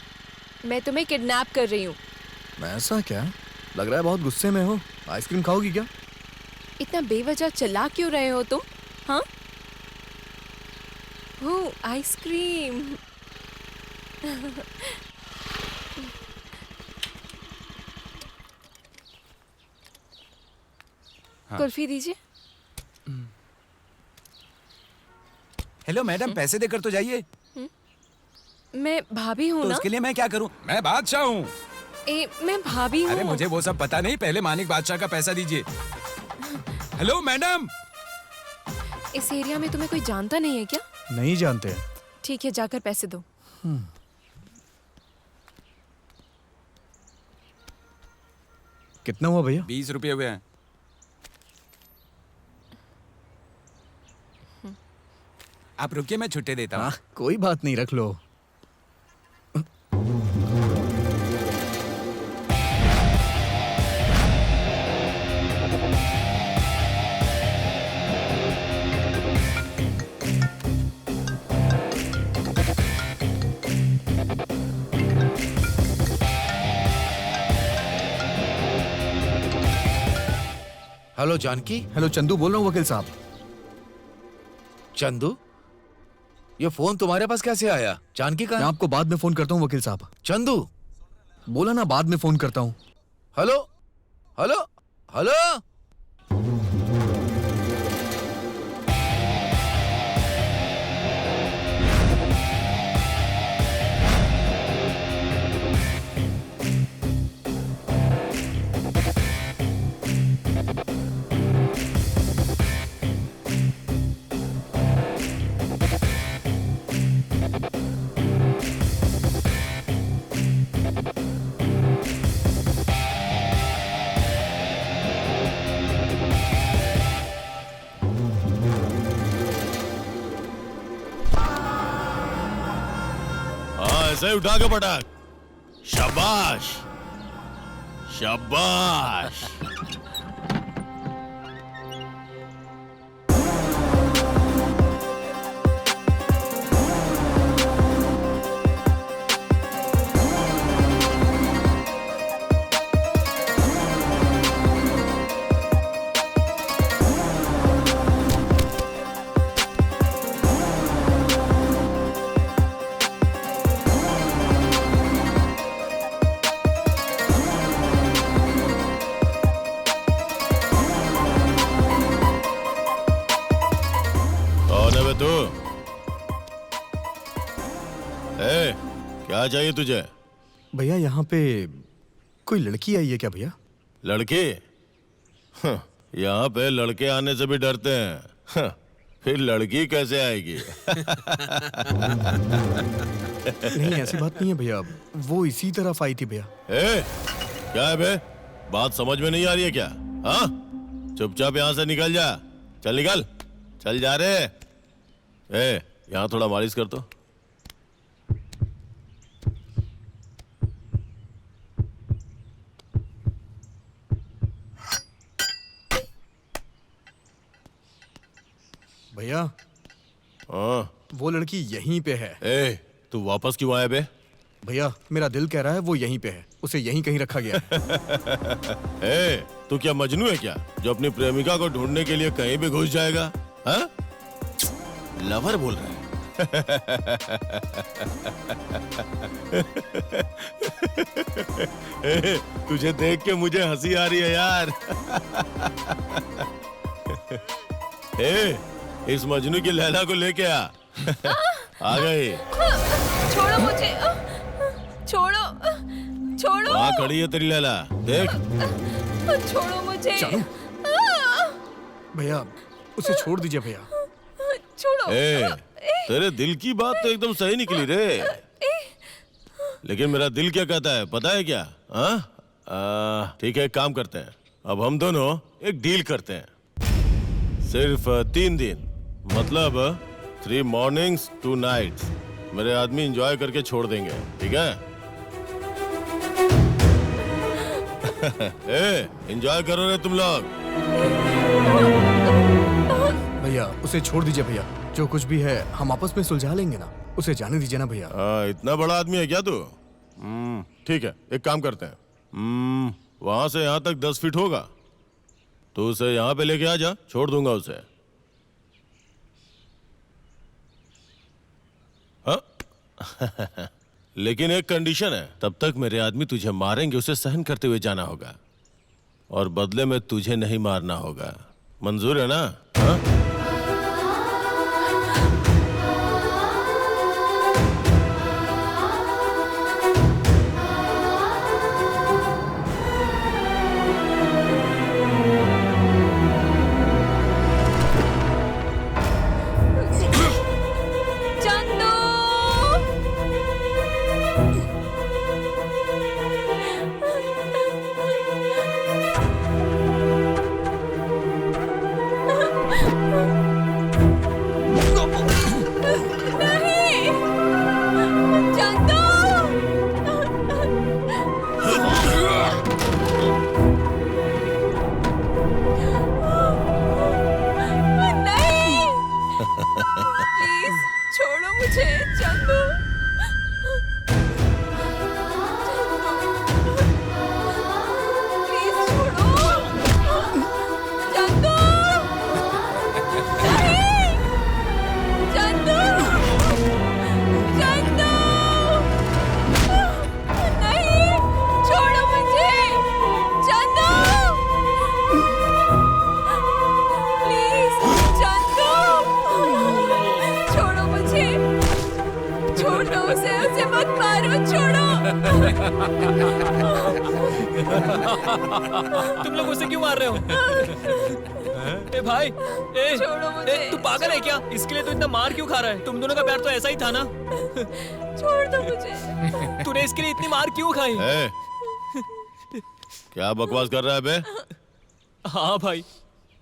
मैं तुम्हें किडनैप कर रही हूँ। ऐसा क्या? लग रहा है बहुत गुस्से में हो। आइसक्रीम खाओगी क्या? इतना बेवजह चिल्ला क्यों रहे हो तुम? हाँ? ओह, आइसक्रीम। कुल्फी दीजिए। हेलो मैडम, पैसे देकर तो जाइए। मैं भाभी हूँ तो ना? उसके लिए मैं क्या करूँ? मैं बादशाह हूँ। मैं भाभी हूँ। अरे मुझे वो सब पता नहीं, पहले मानिक बादशाह का पैसा दीजिए। Hello madam. इस एरिया में तुम्हें कोई जानता नहीं है क्या? नहीं जानते हैं। ठीक है, जाकर पैसे दो। कितना हुआ भैया? 20 रुपये हुए हैं। आप रुकिए, मैं छुट्टे देता हूँ। कोई बात नहीं, रख लो। हेलो जानकी। हेलो चंदू बोल रहा हूँ, वकील साहब। चंदू, ये फोन तुम्हारे पास कैसे आया? जानकी कहाँ? मैं आपको बाद में फोन करता हूँ वकील साहब। चंदू बोला ना बाद में फोन करता हूँ। Hello hello hello. ऐसे उठा के पटाक। शाबाश शाबाश। क्या चाहिए तुझे? भैया यहाँ पे कोई लड़की आई है क्या भैया? लड़के? यहाँ पे लड़के आने से भी डरते हैं। फिर लड़की कैसे आएगी? नहीं ऐसी बात नहीं है भैया, वो इसी तरफ आई थी भैया। क्या है बे? बात समझ में नहीं आ रही है क्या? हाँ, चुपचाप यहाँ से निकल जा। चल निकल, चल जा रे। यहाँ थोड़ा मालिश कर तो। भैया हाँ, वो लड़की यहीं पे है। तू वापस क्यों आया बे? भैया मेरा दिल कह रहा है वो यहीं पे है, उसे यहीं कहीं रखा गया है। तू क्या मजनू है क्या, जो अपनी प्रेमिका को ढूंढने के लिए कहीं भी घुस जाएगा? हाँ? लवर बोल रहा है। तुझे देख के मुझे हंसी आ रही है यार। इस मजनू की लैला को लेके आ गई। छोड़ो मुझे, छोड़ो, छोड़ो। वहाँ खड़ी है तेरी लैला, देख। छोड़ो मुझे। भैया उसे छोड़ दीजिए भैया। छोड़ो। तेरे दिल की बात तो एकदम सही निकली रे, लेकिन मेरा दिल क्या कहता है पता है क्या? ठीक है, एक काम करते हैं, अब हम दोनों एक डील करते हैं। सिर्फ 3 दिन, मतलब 3 mornings 2 nights मेरे आदमी एंजॉय करके छोड़ देंगे, ठीक है? एंजॉय करो रे तुम लोग। भैया उसे छोड़ दीजिए भैया, जो कुछ भी है हम आपस में सुलझा लेंगे ना, उसे जाने दीजिए ना भैया। इतना बड़ा आदमी है क्या तू? ठीक है, एक काम करते हैं, वहां से यहाँ तक 10 फीट होगा, तो उसे यहाँ पे लेके आ जा, छोड़ दूंगा उसे। हाँ? लेकिन एक कंडीशन है, तब तक मेरे आदमी तुझे मारेंगे, उसे सहन करते हुए जाना होगा, और बदले में तुझे नहीं मारना होगा। मंजूर है ना? हाँ? तुम लोग उसे क्यों मार रहे हो? ए भाई, तू पागल है क्या? इसके लिए तो इतना मार क्यों खा रहा है? तुम दोनों का प्यार तो ऐसा ही था ना? छोड़ दो मुझे। तूने इसके लिए इतनी मार क्यों खाई? क्या बकवास कर रहा है बे? हाँ भाई,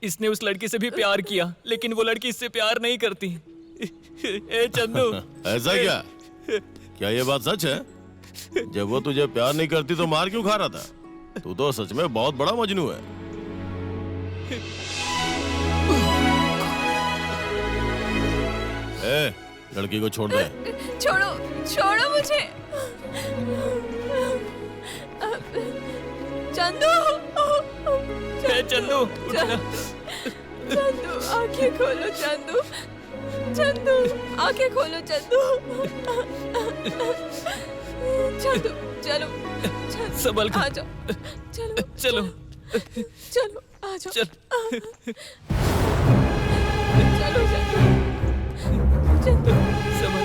इसने उस लड़की से भी प्यार किया, लेकिन वो लड़की इससे प्यार नहीं करती। ए चंदू, ऐसा क्या? क्या ये बात सच है? जब वो तुझे प्यार नहीं करती तो मार क्यों खा रहा था? तू तो सच में बहुत बड़ा मजनू है। लड़की को छोड़ दे। छोड़ो, छोड़ो मुझे। चंदू, चंदू, चंदू, आंखें खोलो चंदू, चंदू, आंखें खोलो चंदू, चंदू, चलो, संभल कर। आ जाओ, चलो, चलो, चलो, आ जाओ, चल। चलो चंदू, चंदू, संभल।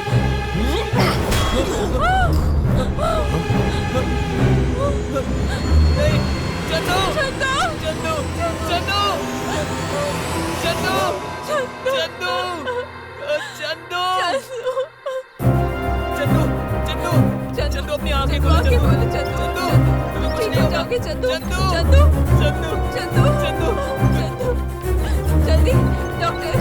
चंदू चंदू चंदू चंदू चंदू चंदू चंदू चंदू चंदू अपनी आंखें खोलो चंदू चंदू तुम्हें कुछ नहीं होगा चंदू चंदू चंदू चंदू चंदू चंदू चंदू जल्दी डॉक्टर।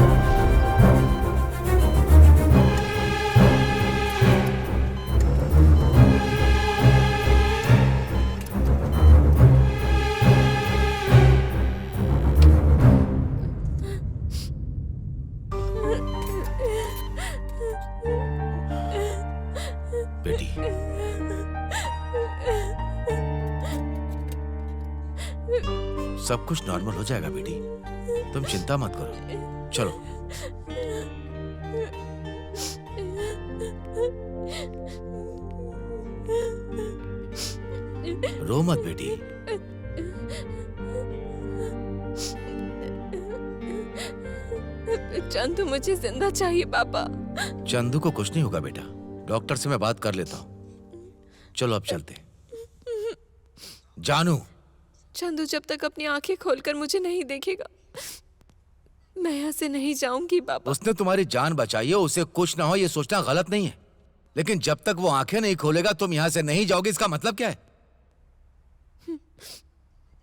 बेटी सब कुछ नॉर्मल हो जाएगा बेटी, तुम चिंता मत करो। चलो रो मत बेटी। चंदू मुझे जिंदा चाहिए पापा। चंदू को कुछ नहीं होगा बेटा, डॉक्टर से मैं बात कर लेता हूँ। चलो अब चलते। जानू, चंदू जब तक अपनी आंखें खोलकर मुझे नहीं देखेगा मैं यहाँ से नहीं जाऊंगी पापा। उसने तुम्हारी जान बचाई है, उसे कुछ ना हो ये सोचना गलत नहीं है, लेकिन जब तक वो आंखें नहीं खोलेगा तुम यहाँ से नहीं जाओगे, इसका मतलब क्या है?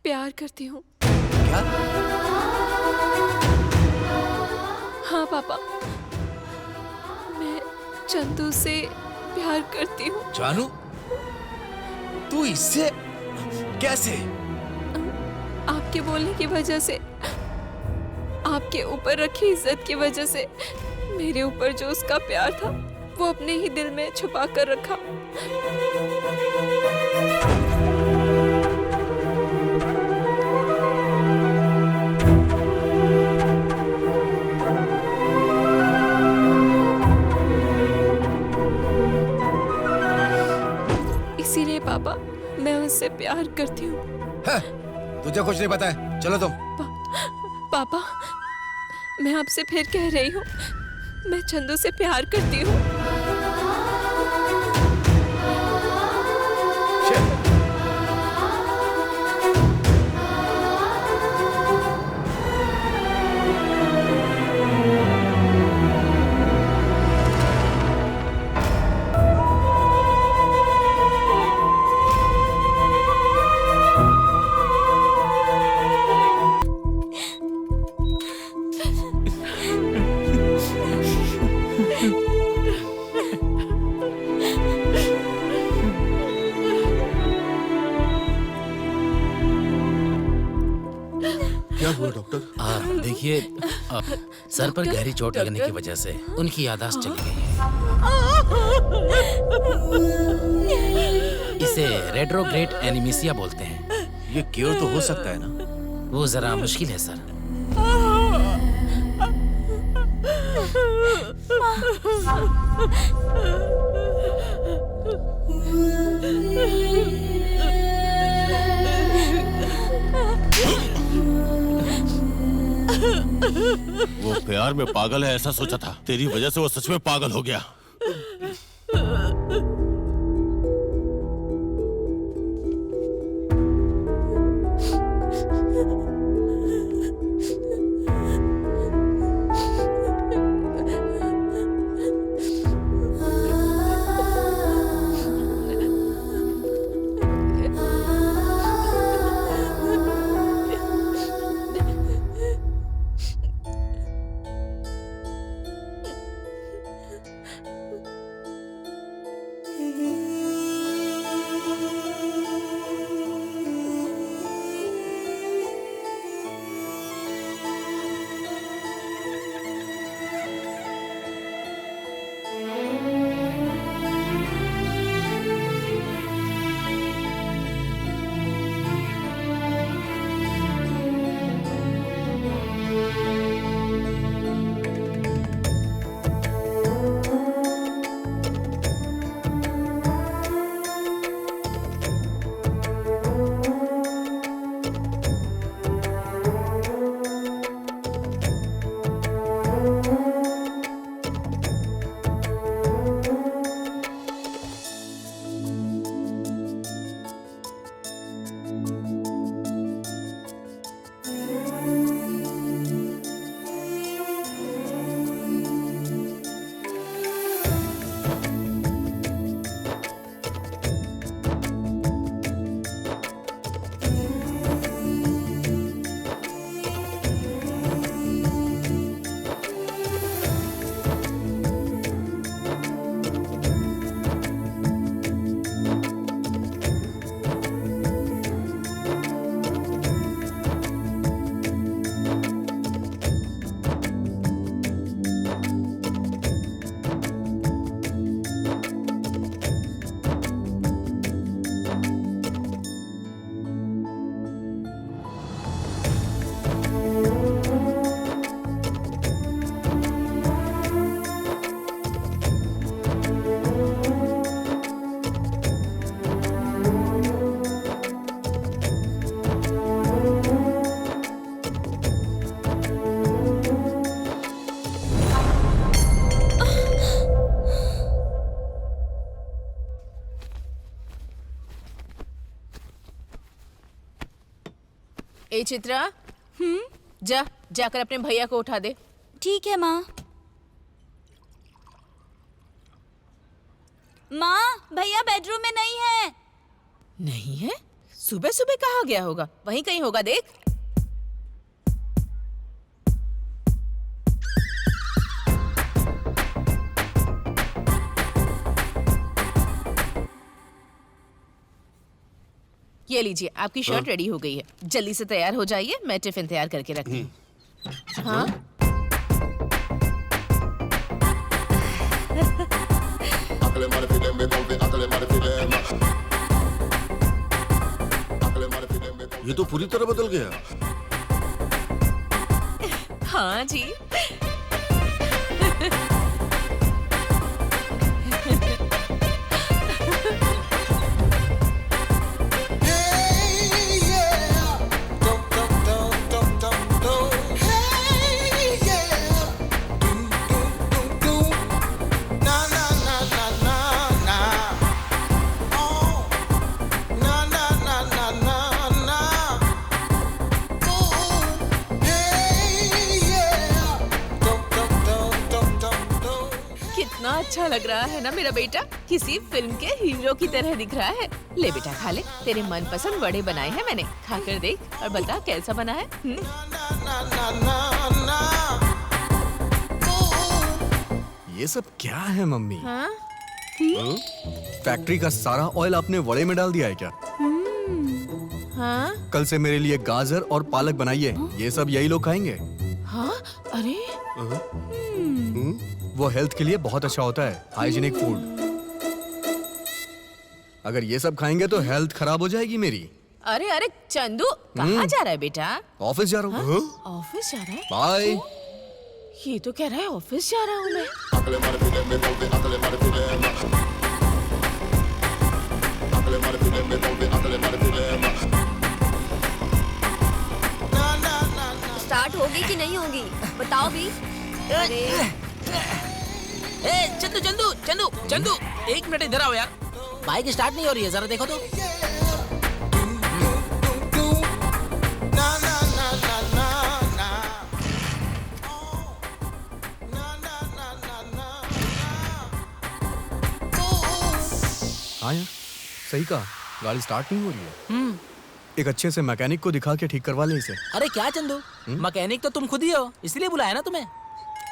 प्यार करती हूँ। क्या? हाँ पापा, मैं चंदू से प्यार करती हूँ। जानू, तू इससे कैसे? आपके बोलने की वजह से, आपके ऊपर रखी इज्जत की वजह से मेरे ऊपर जो उसका प्यार था वो अपने ही दिल में छुपा कर रखा। इसीलिए पापा मैं उससे प्यार करती हूँ। तुझे कुछ नहीं पता है, चलो तुम। पापा मैं आपसे फिर कह रही हूँ, मैं चंदू से प्यार करती हूँ। क्या हुआ डॉक्टर? देखिए सर पर गहरी चोट लगने की वजह से उनकी याददाश्त चली गई है। इसे रेट्रोग्रेड एनीमिया बोलते हैं। ये क्योर तो हो सकता है ना? वो जरा मुश्किल है सर। वो प्यार में पागल है ऐसा सोचा था, तेरी वजह से वो सच में पागल हो गया। ए चित्रा, जाकर अपने भैया को उठा दे। ठीक है माँ। माँ, भैया बेडरूम में नहीं है। नहीं है? सुबह सुबह कहाँ गया होगा? वहीं कहीं होगा, देख। ये लीजिए, आपकी शर्ट रेडी हो गई है। जल्दी से तैयार हो जाइए, मैं टिफिन तैयार करके रखती हूँ। हाँ? ये तो पूरी तरह बदल गया। हाँ जी। कितना अच्छा लग रहा है ना मेरा बेटा, किसी फिल्म के हीरो की तरह दिख रहा है। ले बेटा खा ले, तेरे मनपसंद वड़े बनाए हैं मैंने, खाकर देख और बता कैसा बना है। ये सब क्या है मम्मी? हाँ? फैक्ट्री का सारा ऑयल आपने वड़े में डाल दिया है क्या? हाँ? कल से मेरे लिए गाजर और पालक बनाइए, ये सब यही लोग खाएंगे। हाँ? अरे वो हेल्थ के लिए बहुत अच्छा होता है, हाइजीनिक फूड। अगर ये सब खाएंगे तो हेल्थ खराब हो जाएगी मेरी। अरे अरे चंदू, कहाँ जा रहा है बेटा? ऑफिस जा रहा हूँ। ऑफिस जा रहा है? बाय। ये तो कह रहा है ऑफिस जा रहा हूँ मैं। स्टार्ट होगी कि नहीं होगी बताओ भी। अरे ए चंदू चंदू चंदू चंदू, एक मिनट इधर आओ यार। बाइक स्टार्ट नहीं हो रही है, जरा देखो तो। हाँ यार, सही कहा, गाड़ी स्टार्ट नहीं हो रही है। एक अच्छे से मैकेनिक को दिखा के ठीक करवा ले इसे। अरे क्या चंदू, मैकेनिक तो तुम खुद ही हो, इसलिए बुलाया ना तुम्हें।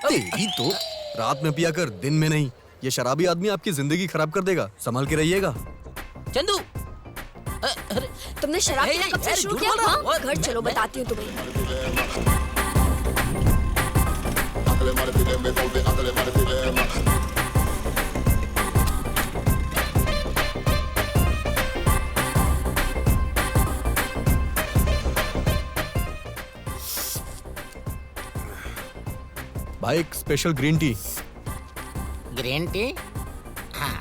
तेरी तो रात में पिया कर, दिन में नहीं। ये शराबी आदमी आपकी जिंदगी खराब कर देगा, संभल के रहिएगा। चंदू तुमने शराब पीना कब से शुरू किया? हाँ? घर चलो बताती हूँ तुम्हें। भाई एक special green tea. Green tea? हाँ।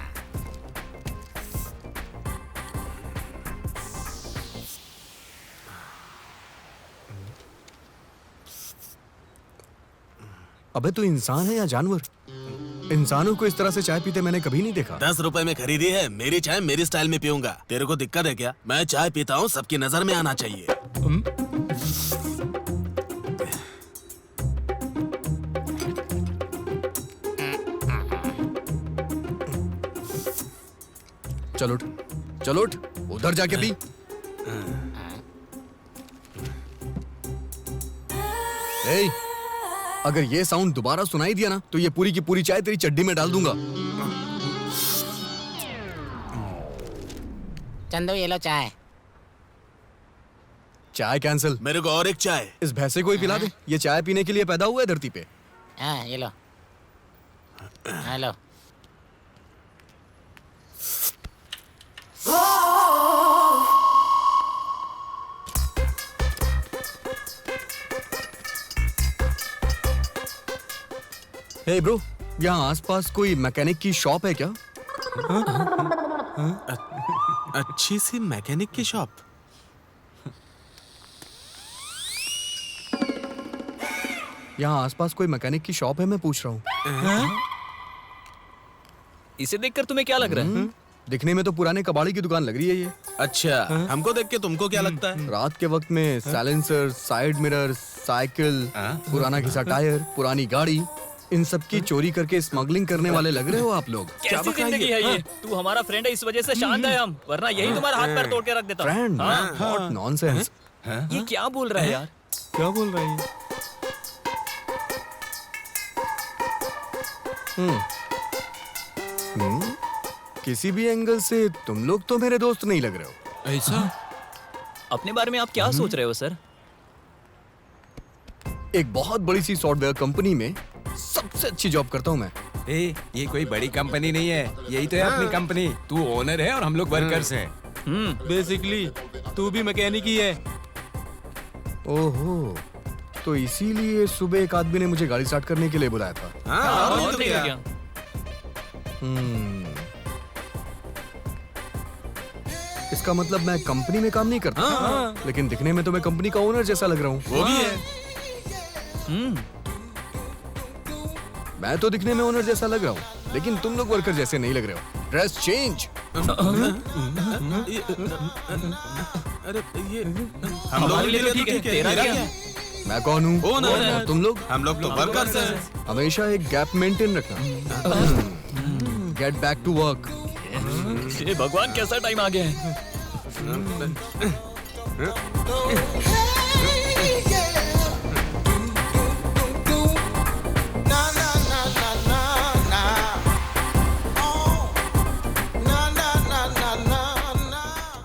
अबे तू इंसान है या जानवर? इंसानों को इस तरह से चाय पीते मैंने कभी नहीं देखा। 10 रुपए में खरीदी है, मेरी चाय मेरी स्टाइल में पीऊंगा। तेरे को दिक्कत है क्या? मैं चाय पीता हूँ, सबकी नजर में आना चाहिए। चलो उठ, चलो उठ, उधर जाके पी। ए, अगर ये साउंड दोबारा सुनाई दिया ना तो ये पूरी की पूरी चाय तेरी चड्डी में डाल दूंगा। चंदू ये लो चाय। चाय कैंसिल। मेरे को और एक चाय। इस भैंसे को ही पिला दे, ये चाय पीने के लिए पैदा हुआ है धरती पे। हाँ ये लो, हाँ लो। हे ब्रो, यहाँ आसपास कोई मैकेनिक की शॉप है क्या? अच्छी सी मैकेनिक की शॉप? यहाँ आसपास कोई मैकेनिक की शॉप है, मैं पूछ रहा हूँ। इसे देखकर तुम्हें क्या लग रहा है? दिखने में तो पुराने कबाड़ी की दुकान लग रही है ये। अच्छा, हमको देख के तुमको क्या लगता है? रात के वक्त में साइलेंसर, साइड मिरर, साइकिल, पुराना घिसा टायर, पुरानी गाड़ी, इन सब की चोरी करके स्मगलिंग करने वाले लग रहे हो आप लोग। कैसी जिंदगी है ये? तू हमारा फ्रेंड है, इस वजह से शांत है हम, वरना यही तुम्हारा हाथ पैर तोड़ के रख देता। फ्रेंड? What nonsense. ये क्या बोल रहा है यार? क्या बोल रहा है? किसी भी एंगल से तुम लोग तो मेरे दोस्त नहीं लग रहे हो। ऐसा? अपने बारे में आप क्या सोच रहे हो सर? एक बहुत बड़ी सी सॉफ्टवेयर कंपनी में सबसे अच्छी जॉब करता हूँ मैं। ये कोई बड़ी कंपनी नहीं है, यही तो है अपनी कंपनी। तू ओनर है और हम लोग वर्कर्स हैं। बेसिकली तू भी मैकेनिक ही है। ओहो, तो इसीलिए सुबह एक आदमी ने मुझे गाड़ी स्टार्ट करने के लिए बुलाया था। और नहीं तो क्या? इसका मतलब मैं कंपनी में काम नहीं करता, लेकिन दिखने में तो मैं कंपनी का ओनर जैसा लग रहा हूँ। वो भी है। मैं तो दिखने में ओनर जैसा लग रहा हूँ, लेकिन तुम लोग वर्कर जैसे नहीं लग रहे हो। Dress change. अरे ये हम लोग लिए तो ठीक है, तेरा क्या? मैं कौन हूँ? ओनर। और तुम लोग? हम लोग तो वर्कर्स हैं। हमेशा एक गैप मेंटेन रखना। Get back to work. ये भगवान कैसा टाइम आ गया है?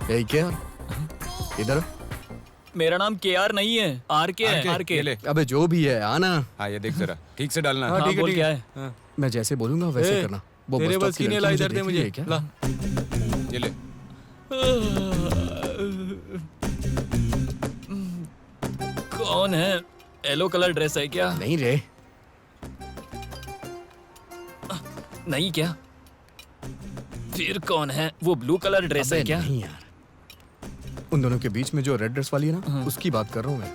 यही क्या? इधर। मेरा नाम KR नहीं है, RK है। RK। ले। अबे जो भी है, आना। हाँ ये देख जरा, ठीक से डालना। हाँ, बोल क्या है? मैं जैसे बोलूंगा वैसे करना। वो तेरे बस बस की नहीं ला, इधर दे मुझे। क्या? ला। ये ले। कौन है? येलो कलर ड्रेस है क्या? नहीं रे। नहीं क्या? फिर कौन है? वो ब्लू कलर ड्रेस है क्या? नहीं यार, उन दोनों के बीच में जो रेड ड्रेस वाली है ना, उसकी बात कर रहा हूँ मैं।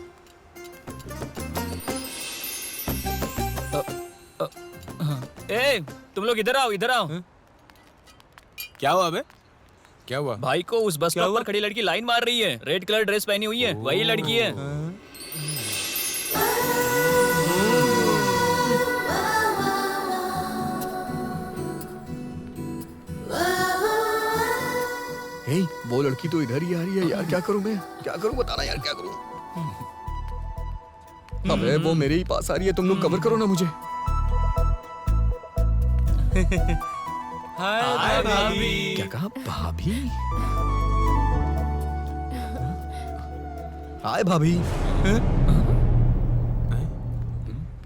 ए, तुम लोग इधर आओ, इधर आओ। क्या हुआ बे? क्या हुआ? भाई को उस बस स्टॉप पर खड़ी लड़की लाइन मार रही है। रेड कलर ड्रेस पहनी हुई है, वही लड़की है। हे, वो लड़की तो इधर ही आ रही है यार। क्या करूं मैं? क्या करूं? बताना यार, क्या करूं? अबे वो मेरे ही पास आ रही है। तुम लोग कवर करो ना मुझे। हाय भाभी। क्या कहा? भाभी? हाय भाभी।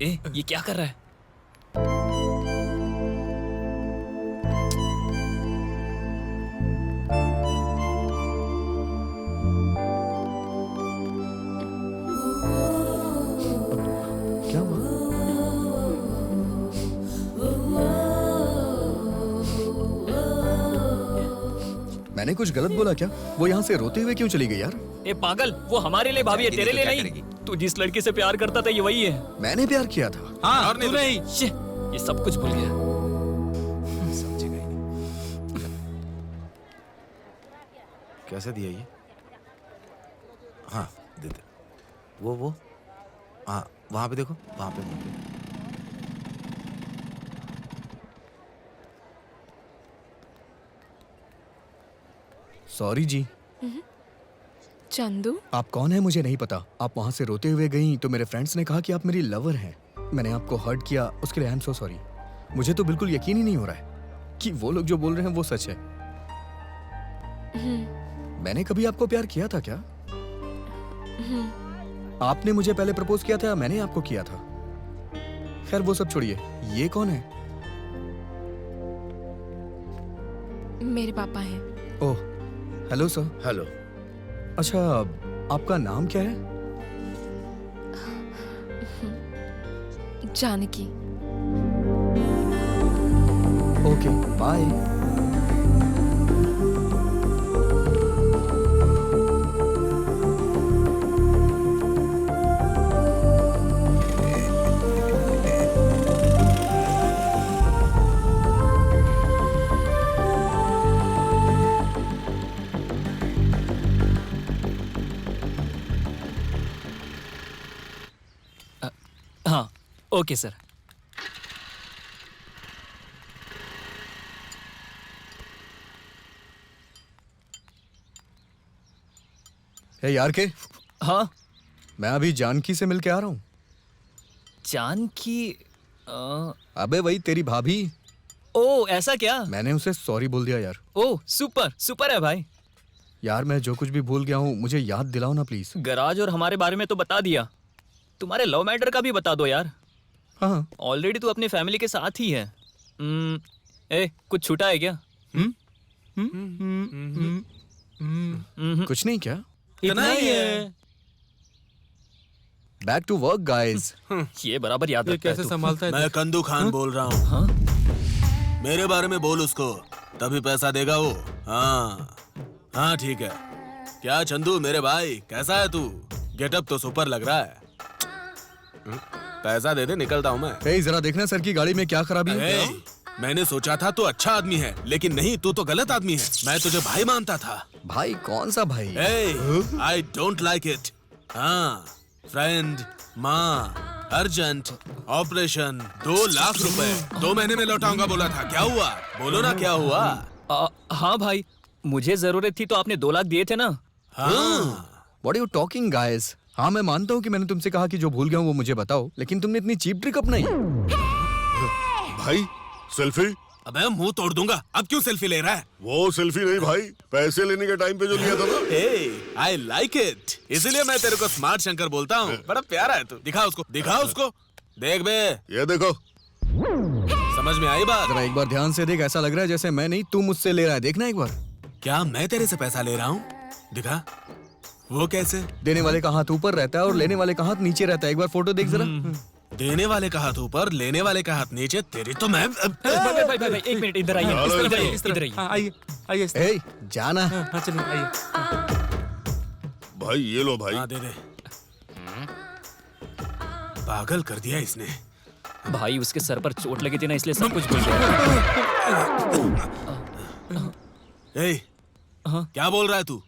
ए, ये क्या कर रहा है? क्या हुआ? मैंने कुछ गलत बोला क्या? वो यहाँ से रोते हुए क्यों चली गई यार? ए पागल, वो हमारे लिए भाभी है, तेरे लिए नहीं। तू जिस लड़की से प्यार करता था ये वही है। मैंने प्यार किया था। हाँ, और तू नहीं। ये सब कुछ भूल गया। समझेगा ही नहीं। कैसे दिया ये? हाँ दे दे। वो हाँ वहां पे देखो, वहां पे। सॉरी जी। चंदू, आप कौन है मुझे नहीं पता। आप वहां से रोते हुए गई तो मेरे फ्रेंड्स ने कहा कि आप मेरी लवर हैं। मैंने आपको हर्ट किया, उसके लिए आई एम सो सॉरी। मुझे तो बिल्कुल यकीन ही नहीं हो रहा है कि वो लोग जो बोल रहे हैं वो सच है। मैंने कभी आपको प्यार किया था क्या? आपने मुझे पहले प्रपोज किया था या मैंने आपको किया था? खैर वो सब छोड़िए। ये कौन है? मेरे पापा हैं। Oh, hello sir. हेलो। अच्छा, आपका नाम क्या है? Janaki. Okay, bye. Okay sir. Hey यार के, हाँ मैं अभी जानकी से मिल के आ रहा हूँ। जानकी? अबे वही तेरी भाभी। ओ ऐसा क्या? मैंने उसे सॉरी बोल दिया यार। ओ सुपर सुपर है भाई। यार मैं जो कुछ भी भूल गया हूँ मुझे याद दिलाओ ना प्लीज। गराज और हमारे बारे में तो बता दिया, तुम्हारे लव मैटर का भी बता दो यार। हाँ ऑलरेडी तू अपनी फैमिली के साथ ही है। ए कुछ छूटा है क्या? कुछ नहीं क्या? इतना ही है। Back to work guys. ये बराबर याद रखता है तू। मैं कंदू खान बोल रहा हूँ। मेरे बारे में बोल उसको, तभी पैसा देगा वो। हाँ हाँ ठीक है। क्या चंदू मेरे भाई, कैसा है तू? गेटअप तो सुपर लग रहा है। पैसा दे दे, निकलता हूँ मैं। hey, जरा देखना सर की गाड़ी में क्या खराबी है। मैंने सोचा था तू अच्छा आदमी है, लेकिन नहीं, तू तो गलत आदमी है। मैं तुझे भाई मानता था। भाई कौन सा भाई? I don't like it. हाँ फ्रेंड, माँ, अर्जेंट, ऑपरेशन, 2 लाख रुपए 2 महीने में लौटाऊंगा बोला था। क्या हुआ? बोलो ना क्या हुआ? हाँ भाई, मुझे जरूरत थी तो आपने 2 लाख दिए थे ना। हाँ। What are you talking guys? हाँ मैं मानता हूँ कि मैंने तुमसे कहा कि जो भूल गया हूँ वो मुझे बताओ, लेकिन तुमने इतनी चीप ट्रिक अपनाई। भाई सेल्फी? अबे मुंह तोड़ दूंगा। अब क्यों सेल्फी ले रहा है? वो सेल्फी नहीं भाई, पैसे लेने के टाइम पे जो लिया था ना। आई लाइक इट, इसीलिए मैं तेरे को स्मार्ट शंकर बोलता हूँ। बड़ा प्यारा है तू। दिखा उसको, दिखा उसको। देख बे, ये देखो। समझ में आई बात? जरा एक बार ध्यान से देख, ऐसा लग रहा है जैसे मैं नहीं तू मुझसे ले रहा है। देखना एक बार। क्या मैं तेरे से पैसा ले रहा हूँ? दिखा। वो कैसे? देने वाले का हाथ ऊपर रहता है और लेने वाले का हाथ नीचे रहता है। एक बार फोटो देख जरा। देने वाले का हाथ ऊपर, लेने वाले का हाथ नीचे। तेरी तो मैं भाई, एक मिनट, इधर आइए, इधर आइए। आइए आइए। ए, जाना। चलिए आइए। भाई ये लो भाई। हाँ दे दे। पागल कर दिया इसने। भाई उसके सर पर चोट लगी थी ना, इसलिए सब कुछ भूल गया। क्या बोल रहा है तू?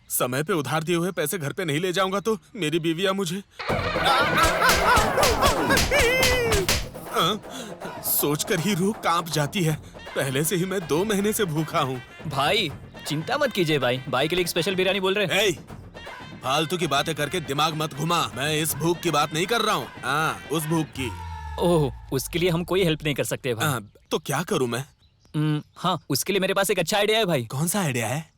समय पे उधार दिए हुए पैसे घर पे नहीं ले जाऊंगा तो मेरी बीवियां मुझे सोचकर ही रूह कांप जाती है। पहले से ही मैं 2 महीने से भूखा हूँ। भाई चिंता मत कीजिए भाई के लिए एक स्पेशल बिरयानी बोल रहे हैं। फालतू की बातें करके दिमाग मत घुमा। मैं इस भूख की बात नहीं कर रहा हूँ, उस भूख की। ओह, उसके लिए हम कोई हेल्प नहीं कर सकते भाई। तो क्या करूँ मैं? हाँ, उसके लिए मेरे पास एक अच्छा आइडिया है भाई। कौन सा आइडिया है?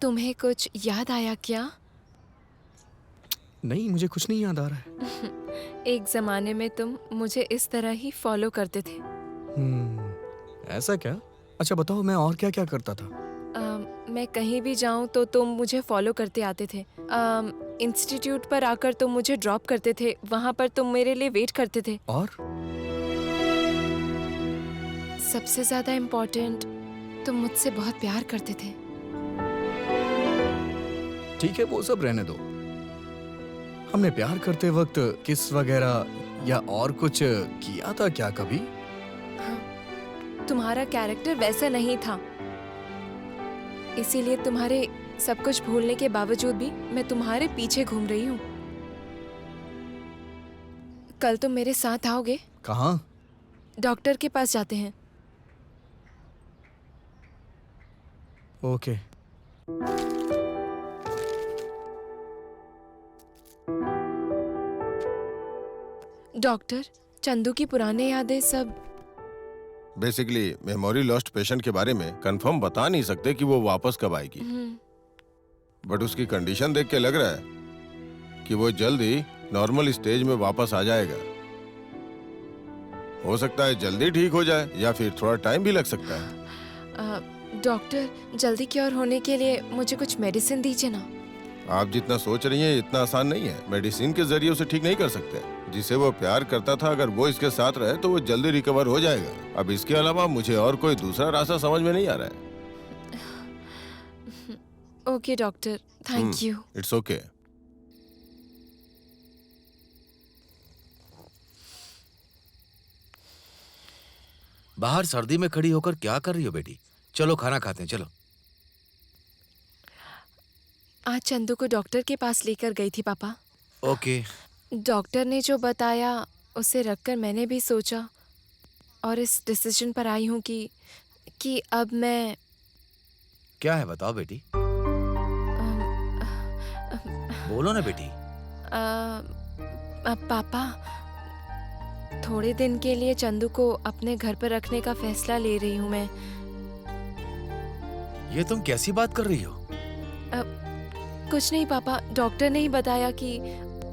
तुम्हें कुछ याद आया क्या? नहीं, मुझे कुछ नहीं याद आ रहा है। एक जमाने में तुम मुझे इस तरह ही फॉलो करते थे। ऐसा क्या? अच्छा बताओ, मैं और क्या क्या करता था? मैं कहीं भी जाऊं तो तुम मुझे फॉलो करते आते थे। इंस्टीट्यूट पर आकर तुम मुझे ड्रॉप करते थे, वहां पर तुम मेरे लिए वेट करते थे। और सबसे ज्यादा इम्पोर्टेंट, तुम मुझसे बहुत प्यार करते थे। ठीक है, वो सब रहने दो। हमने प्यार करते वक्त किस वगैरह या और कुछ किया था क्या कभी? तुम्हारा कैरेक्टर वैसा नहीं था, इसीलिए तुम्हारे सब कुछ भूलने के बावजूद भी मैं तुम्हारे पीछे घूम रही हूँ। कल तुम मेरे साथ आओगे? कहाँ? डॉक्टर के पास जाते हैं। ओके। डॉक्टर, चंदू की पुरानी यादें सब। बेसिकली मेमोरी लॉस्ट पेशेंट के बारे में कंफर्म बता नहीं सकते कि वो वापस कब आएगी, बट उसकी कंडीशन देख के लग रहा है कि वो जल्द ही नॉर्मल स्टेज में वापस आ जाएगा। हो सकता है जल्दी ठीक हो जाए या फिर थोड़ा टाइम भी लग सकता है। डॉक्टर जल्दी क्योर होने के लिए मुझे कुछ मेडिसिन दीजिए ना। आप जितना सोच रही हैं इतना आसान नहीं है। मेडिसिन के जरिए उसे ठीक नहीं कर सकते। जिसे वो प्यार करता था, अगर वो इसके साथ रहे तो वो जल्दी रिकवर हो जाएगा। अब इसके अलावा मुझे और कोई दूसरा रास्ता समझ में नहीं आ रहा है। Okay doctor, thank you. It's okay. बाहर सर्दी में खड़ी होकर क्या कर रही हो बेटी? चलो खाना खाते हैं, चलो। आज चंदू को डॉक्टर के पास लेकर गई थी पापा। ओके। डॉक्टर ने जो बताया उसे रखकर मैंने भी सोचा और इस डिसीजन पर आई हूँ कि अब मैं। क्या है बताओ बेटी, बोलो ना बेटी। पापा, थोड़े दिन के लिए चंदू को अपने घर पर रखने का फैसला ले रही हूँ मैं। ये तुम कैसी बात कर रही हो? कुछ नहीं पापा, डॉक्टर ने ही बताया कि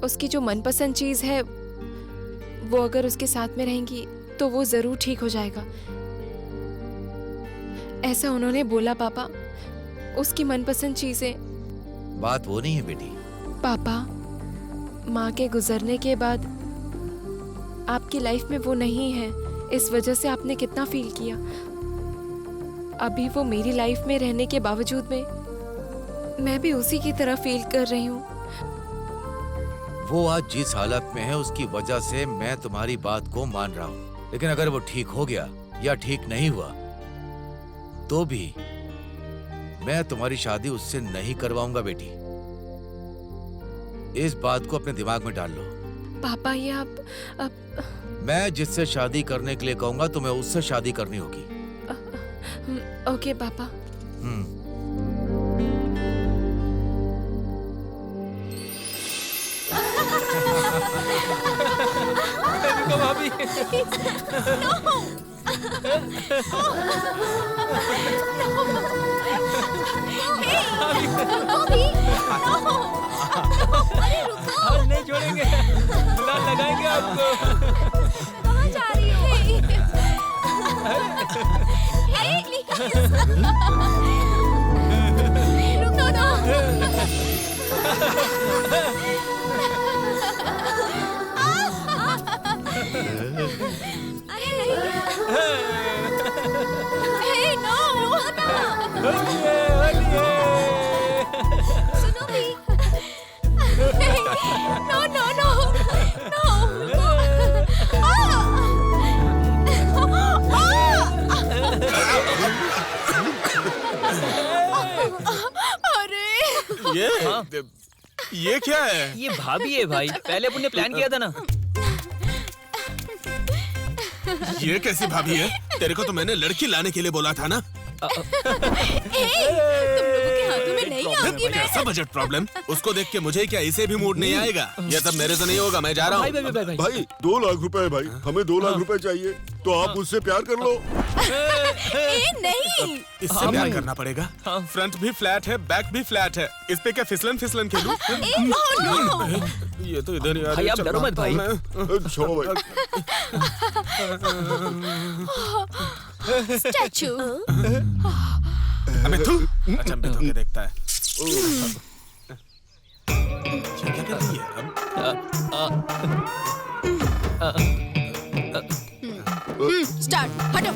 उसकी जो मनपसंद चीज है वो अगर उसके साथ में रहेंगी तो वो जरूर ठीक हो जाएगा। ऐसा उन्होंने बोला पापा, उसकी मनपसंद चीजें। बात वो नहीं है बेटी। पापा, माँ के गुजरने के बाद आपकी लाइफ में वो नहीं है, इस वजह से आपने कितना फील किया। अभी वो मेरी लाइफ में रहने के बावजूद में मैं भी उसी की तरह फील कर रही हूँ। वो आज जिस हालत में है उसकी वजह से मैं तुम्हारी बात को मान रहा हूँ, लेकिन अगर वो ठीक हो गया या ठीक नहीं हुआ तो भी मैं तुम्हारी शादी उससे नहीं करवाऊंगा बेटी। इस बात को अपने दिमाग में डाल लो। पापा, ये अब मैं जिससे शादी करने के लिए कहूंगा तुम्हें उससे शादी करनी होगी। ओके पापा। रुको भाभी। हम नहीं छोड़ेंगे, लगाएंगे आपको। कहाँ जा रही हो? रुको ना। Hey, no, सुनो भी। No, no, no, अरे ये क्या है? ये भाभी है भाई, पहले अपन ने प्लान किया था ना। ये कैसी भाभी है? तेरे को तो मैंने लड़की लाने के लिए बोला था ना। तुम लोगों के हाथों में नहीं आऊंगी मैं। कैसा बजट प्रॉब्लम? उसको देख के मुझे क्या इसे भी मूड नहीं आएगा? ये सब मेरे से नहीं होगा, मैं जा रहा हूँ। भाई 2 लाख रुपए है भाई, हमें 2 लाख रुपए चाहिए, तो आप मुझसे प्यार कर लो। नहीं, इससे प्यार करना पड़ेगा। फ्रंट भी फ्लैट है, बैक भी फ्लैट है, इस पे क्या फिसलन फिसलन खेलूं? ये तो इधर ही आ रही है। भाई आप डरो मत भाई। छोड़ो भाई। स्टैचू। अबे तू अचंभे होके देखता है। क्या कर रही है? स्टार्ट, हटो।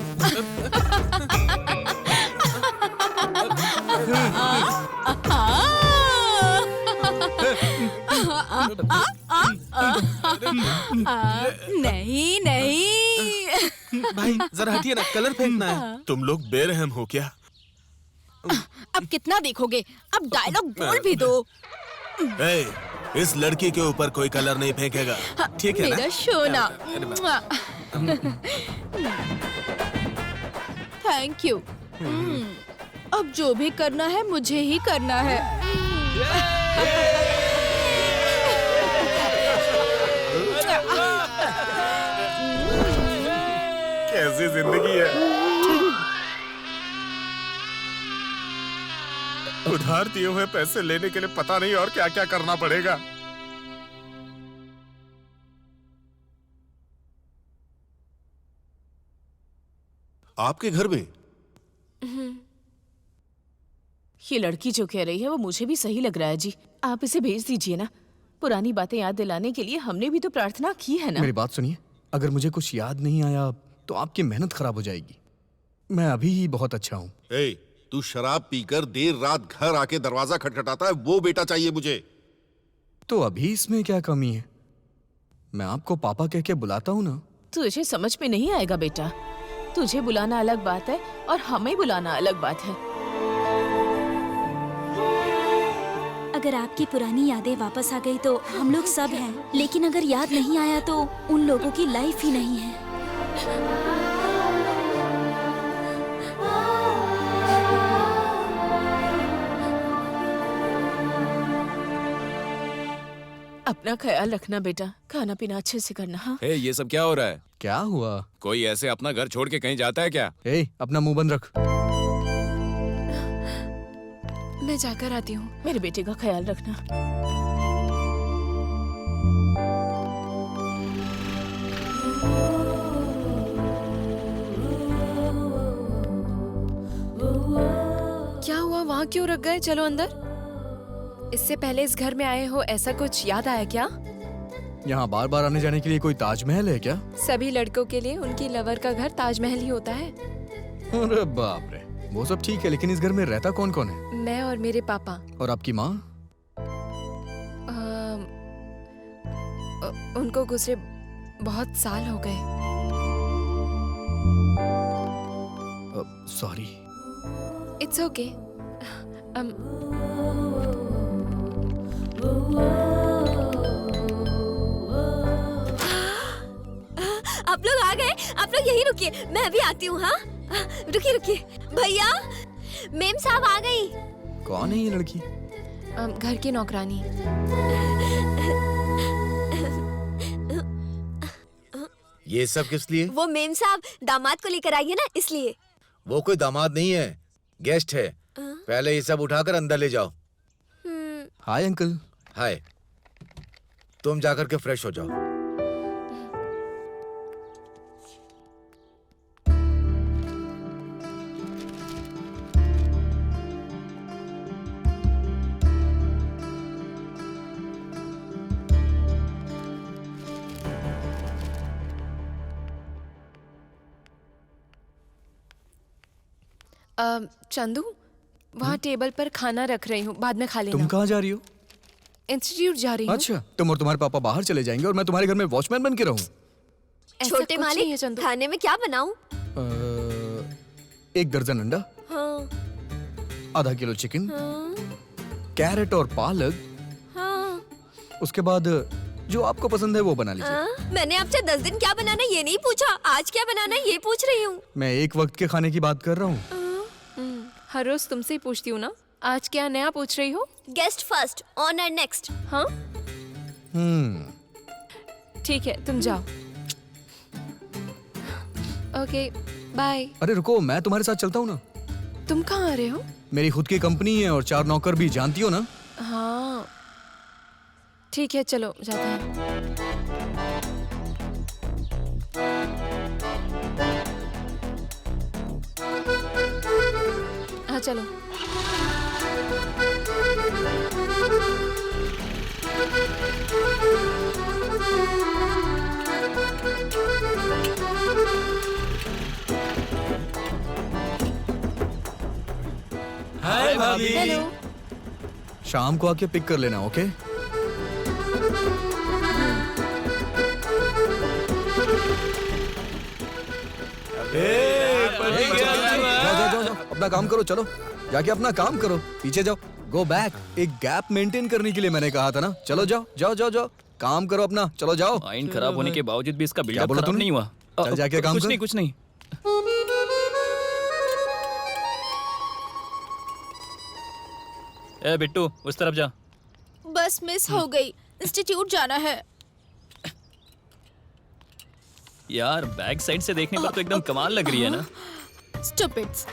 नहीं नहीं भाई जरा हटिए ना, कलर फेंकना है। तुम लोग बेरहम हो क्या? अब कितना देखोगे? अब डायलॉग बोल भी दो। ए, इस लड़की के ऊपर कोई कलर नहीं फेंकेगा, ठीक है ना? मेरा सोना। Thank you. अब जो भी करना है मुझे ही करना है। कैसी जिंदगी है। उधार दिए हुए पैसे लेने के लिए पता नहीं और क्या क्या करना पड़ेगा। आपके घर में? ये लड़की जो कह रही है वो मुझे भी सही लग रहा है जी। आप इसे भेज दीजिए ना। पुरानी बातें याद दिलाने के लिए हमने भी तो प्रार्थना की है ना। मेरी बात सुनिए, अगर मुझे कुछ याद नहीं आया तो आपकी मेहनत खराब हो जाएगी। मैं अभी ही बहुत अच्छा हूँ। तू शराब पीकर देर रात घर आके दरवाजा खटखटाता है, वो बेटा चाहिए मुझे। तो अभी इसमें क्या कमी है? मैं आपको पापा कह के बुलाता हूँ ना। तुझे समझ में नहीं आएगा बेटा। तुझे बुलाना अलग बात है और हमें बुलाना अलग बात है। अगर आपकी पुरानी यादें वापस आ गई तो हम लोग सब हैं, लेकिन अगर याद नहीं आया तो उन लोगों की लाइफ ही नहीं है। अपना ख्याल रखना बेटा, खाना पीना अच्छे से करना। हाँ ये सब क्या हो रहा है? क्या हुआ? कोई ऐसे अपना घर छोड़ के कहीं जाता है क्या? अपना मुंह बंद रख। मैं जाकर आती हूँ। मेरे बेटे का ख्याल रखना। क्या हुआ? वहाँ क्यों रख गए? चलो अंदर। इससे पहले इस घर में आए हो, ऐसा कुछ याद आया क्या? यहाँ बार बार आने जाने के लिए कोई ताजमहल है क्या? सभी लड़कों के लिए उनकी लवर का घर ताजमहल ही होता है। अरे बाप रे, वो सब ठीक है, लेकिन इस घर में रहता कौन कौन है? मैं और मेरे पापा। और आपकी माँ? उनको गुजरे बहुत साल हो गए। सॉरी। It's okay. आप लोग आ गए? आप लोग यही रुकिए, मैं अभी आती हूँ। हाँ रुकिए रुकिए। भैया, मेम साहब आ गई। कौन है ये लड़की? घर की नौकरानी। ये सब किस लिए? वो मेम साहब दामाद को लेकर आई है ना, इसलिए। वो कोई दामाद नहीं है, गेस्ट है। पहले ये सब उठाकर अंदर ले जाओ। Hi uncle. हाय। तुम जाकर के फ्रेश हो जाओ। चंदू, वहाँ टेबल पर खाना रख रही हूँ, बाद में खा लेना। तुम कहाँ जा रही हो? इंस्टीट्यूट जा रही हूँ। अच्छा, तुम और तुम्हारे पापा बाहर चले जाएंगे और मैं तुम्हारे घर में वॉचमैन बन के रहूं? छोटे मालिक, खाने में क्या बनाऊं? 1 दर्जन अंडा, हाँ। आधा किलो चिकन, हाँ। कैरेट और पालक, हाँ। उसके बाद जो आपको पसंद है वो बना लीजिए। हाँ? मैंने आपसे 10 दिन क्या बनाना ये नहीं पूछा, आज क्या बनाना ये पूछ रही हूँ। मैं एक वक्त के खाने की बात कर रहा हूँ। हर रोज तुमसे ही पूछती हूँ ना, आज क्या नया पूछ रही हो? Guest first, honour next. हाँ ठीक है, तुम जाओ। Okay bye. अरे रुको, मैं तुम्हारे साथ चलता हूँ ना। तुम कहाँ आ रहे हो? मेरी खुद की कंपनी है और 4 नौकर भी, जानती हो ना। हाँ ठीक है, चलो जाते हैं। हाँ चलो। हाय भाभी। हेलो। शाम को आके पिक कर लेना, ओके? जाओ, अपना काम करो, चलो जाके अपना काम करो। पीछे जाओ, गो बैक। एक गैप मेंटेन करने के लिए मैंने कहा था ना। चलो जाओ जाओ जाओ जाओ, काम करो अपना, चलो जाओ। माइंड खराब होने के बावजूद भी इसका बिल्डअप बोला खराब तुमने? नहीं हुआ। चल जाके काम कुछ कर। नहीं कुछ नहीं। ए बिट्टू, उस तरफ जा। बस मिस हो गई, इंस्टीट्यूट जाना है। यार बैक साइड से देखने पर तो एकदम कमाल लग रही है ना। स्टूपिड्स।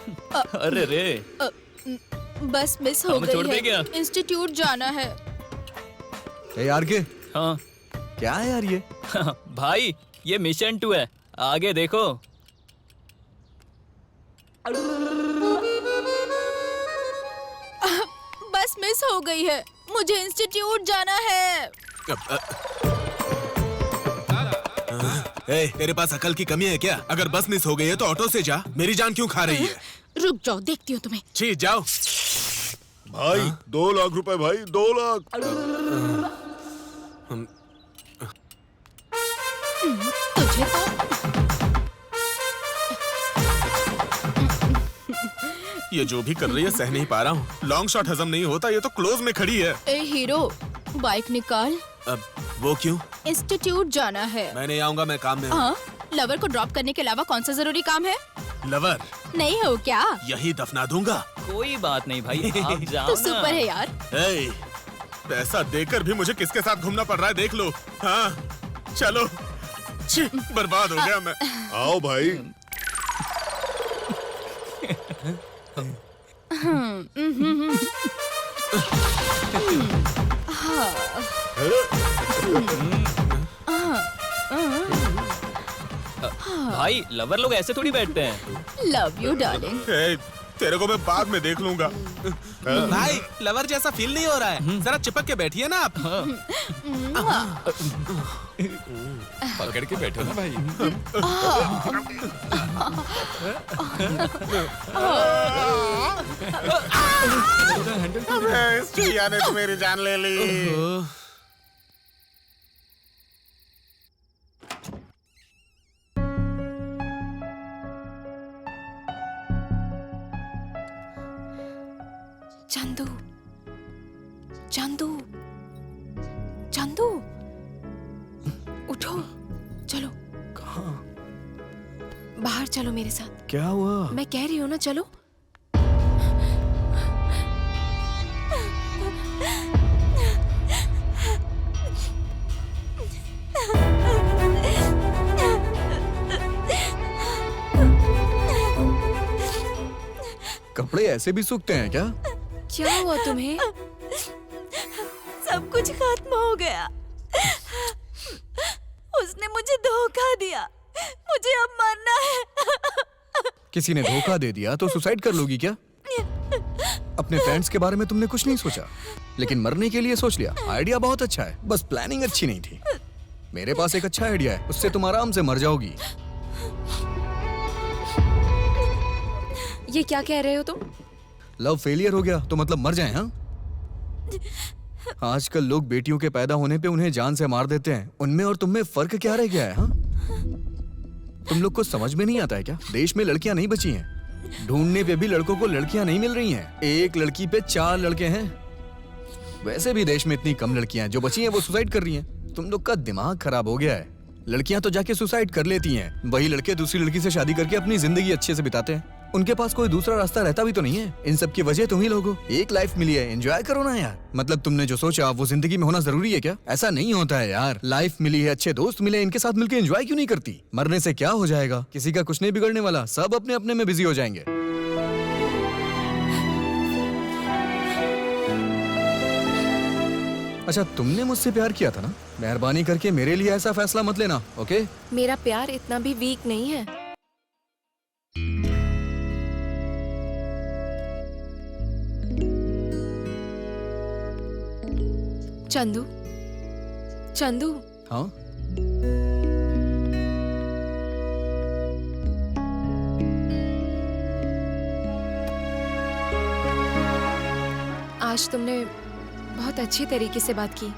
अरे रे, बस मिस हो हम छोड़ दे गई क्या? है, इंस्टीट्यूट जाना है। यार के हाँ क्या है यार ये? भाई ये मिशन 2 है, आगे देखो। बस मिस हो गई है, मुझे इंस्टीट्यूट जाना है। तेरे पास अकल की कमी है क्या? अगर बस मिस हो गई है तो ऑटो से जा, मेरी जान क्यों खा रही है? रुक जाओ, देखती हूँ तुम्हें। छी जाओ। भाई 2 लाख रुपए भाई, 2 लाख। तुझे तो ये जो भी कर रही है सह नहीं पा रहा हूँ। लॉन्ग शॉट हजम नहीं होता, ये तो क्लोज में खड़ी है। ए हीरो, बाइक निकाल। अब वो क्यों? इंस्टीट्यूट जाना है। मैं नहीं आऊंगा, मैं काम में हूँ। हाँ, लवर को ड्रॉप करने के अलावा कौन सा जरूरी काम है? लवर नहीं हो क्या? यही दफना दूंगा। कोई बात नहीं भाई, आप जाओ तू ना। सुपर है यार। पैसा देकर भी मुझे किसके साथ घूमना पड़ रहा है देख लो। हाँ चलो। छी, बर्बाद हो गया मैं। आओ भाई। भाई लवर लोग ऐसे थोड़ी बैठते हैं। Love you darling. तेरे को मैं बाद में देख लूंगा। भाई लवर जैसा फील नहीं हो रहा है, जरा चिपक के बैठिए ना आप। पकड़ के बैठो ना भाई। इस चिड़िया ने तो मेरी जान ले ली। चंदू, चंदू, चंदू, उठो, चलो। कहाँ? बाहर चलो मेरे साथ। क्या हुआ? मैं कह रही हूँ ना, चलो। कपड़े ऐसे भी सूखते हैं क्या? क्या हुआ तुम्हें? सब कुछ खत्म हो गया। उसने मुझे धोखा दिया, मुझे अब मरना है। किसी ने धोखा दे दिया तो सुसाइड कर लोगी क्या? अपने फ्रेंड्स के बारे में तुमने कुछ नहीं सोचा, लेकिन मरने के लिए सोच लिया। आइडिया बहुत अच्छा है, बस प्लानिंग अच्छी नहीं थी। मेरे पास एक अच्छा आइडिया है, उससे तुम आराम से मर जाओगी। ये क्या कह रहे हो तुम? लव फेलियर हो गया तो मतलब मर जाए? हाँ, आजकल लोग बेटियों के पैदा होने पे उन्हें जान से मार देते हैं। उनमें और तुम में फर्क क्या रह गया है? हाँ, तुम लोग को समझ में नहीं आता है क्या? देश में लड़कियां नहीं बची हैं। ढूंढने पे भी लड़कों को लड़कियां नहीं मिल रही हैं। एक लड़की पे 4 लड़के हैं। वैसे भी देश में इतनी कम लड़कियां जो बची हैं वो सुसाइड कर रही हैं। तुम लोग का दिमाग खराब हो गया है। लड़कियां तो जाके सुसाइड कर लेती हैं, वही लड़के दूसरी लड़की से शादी करके अपनी जिंदगी अच्छे से बिताते हैं। उनके पास कोई दूसरा रास्ता रहता भी तो नहीं है। इन सब की वजह तुम ही लोग हो। एक लाइफ मिली है, एंजॉय करो ना यार। मतलब तुमने जो सोचा वो जिंदगी में होना जरूरी है क्या? ऐसा नहीं होता है यार। लाइफ मिली है, अच्छे दोस्त मिले, इनके साथ मिलकर एंजॉय क्यों नहीं करती? मरने से क्या हो जाएगा? किसी का कुछ नहीं बिगड़ने वाला, सब अपने अपने में बिजी हो जाएंगे। अच्छा, तुमने मुझसे प्यार किया था ना? मेहरबानी करके मेरे लिए ऐसा फैसला मत लेना, ओके? मेरा प्यार इतना भी वीक नहीं है। चंदू, चंदू। हाँ? आज तुमने बहुत अच्छी तरीके से बात की।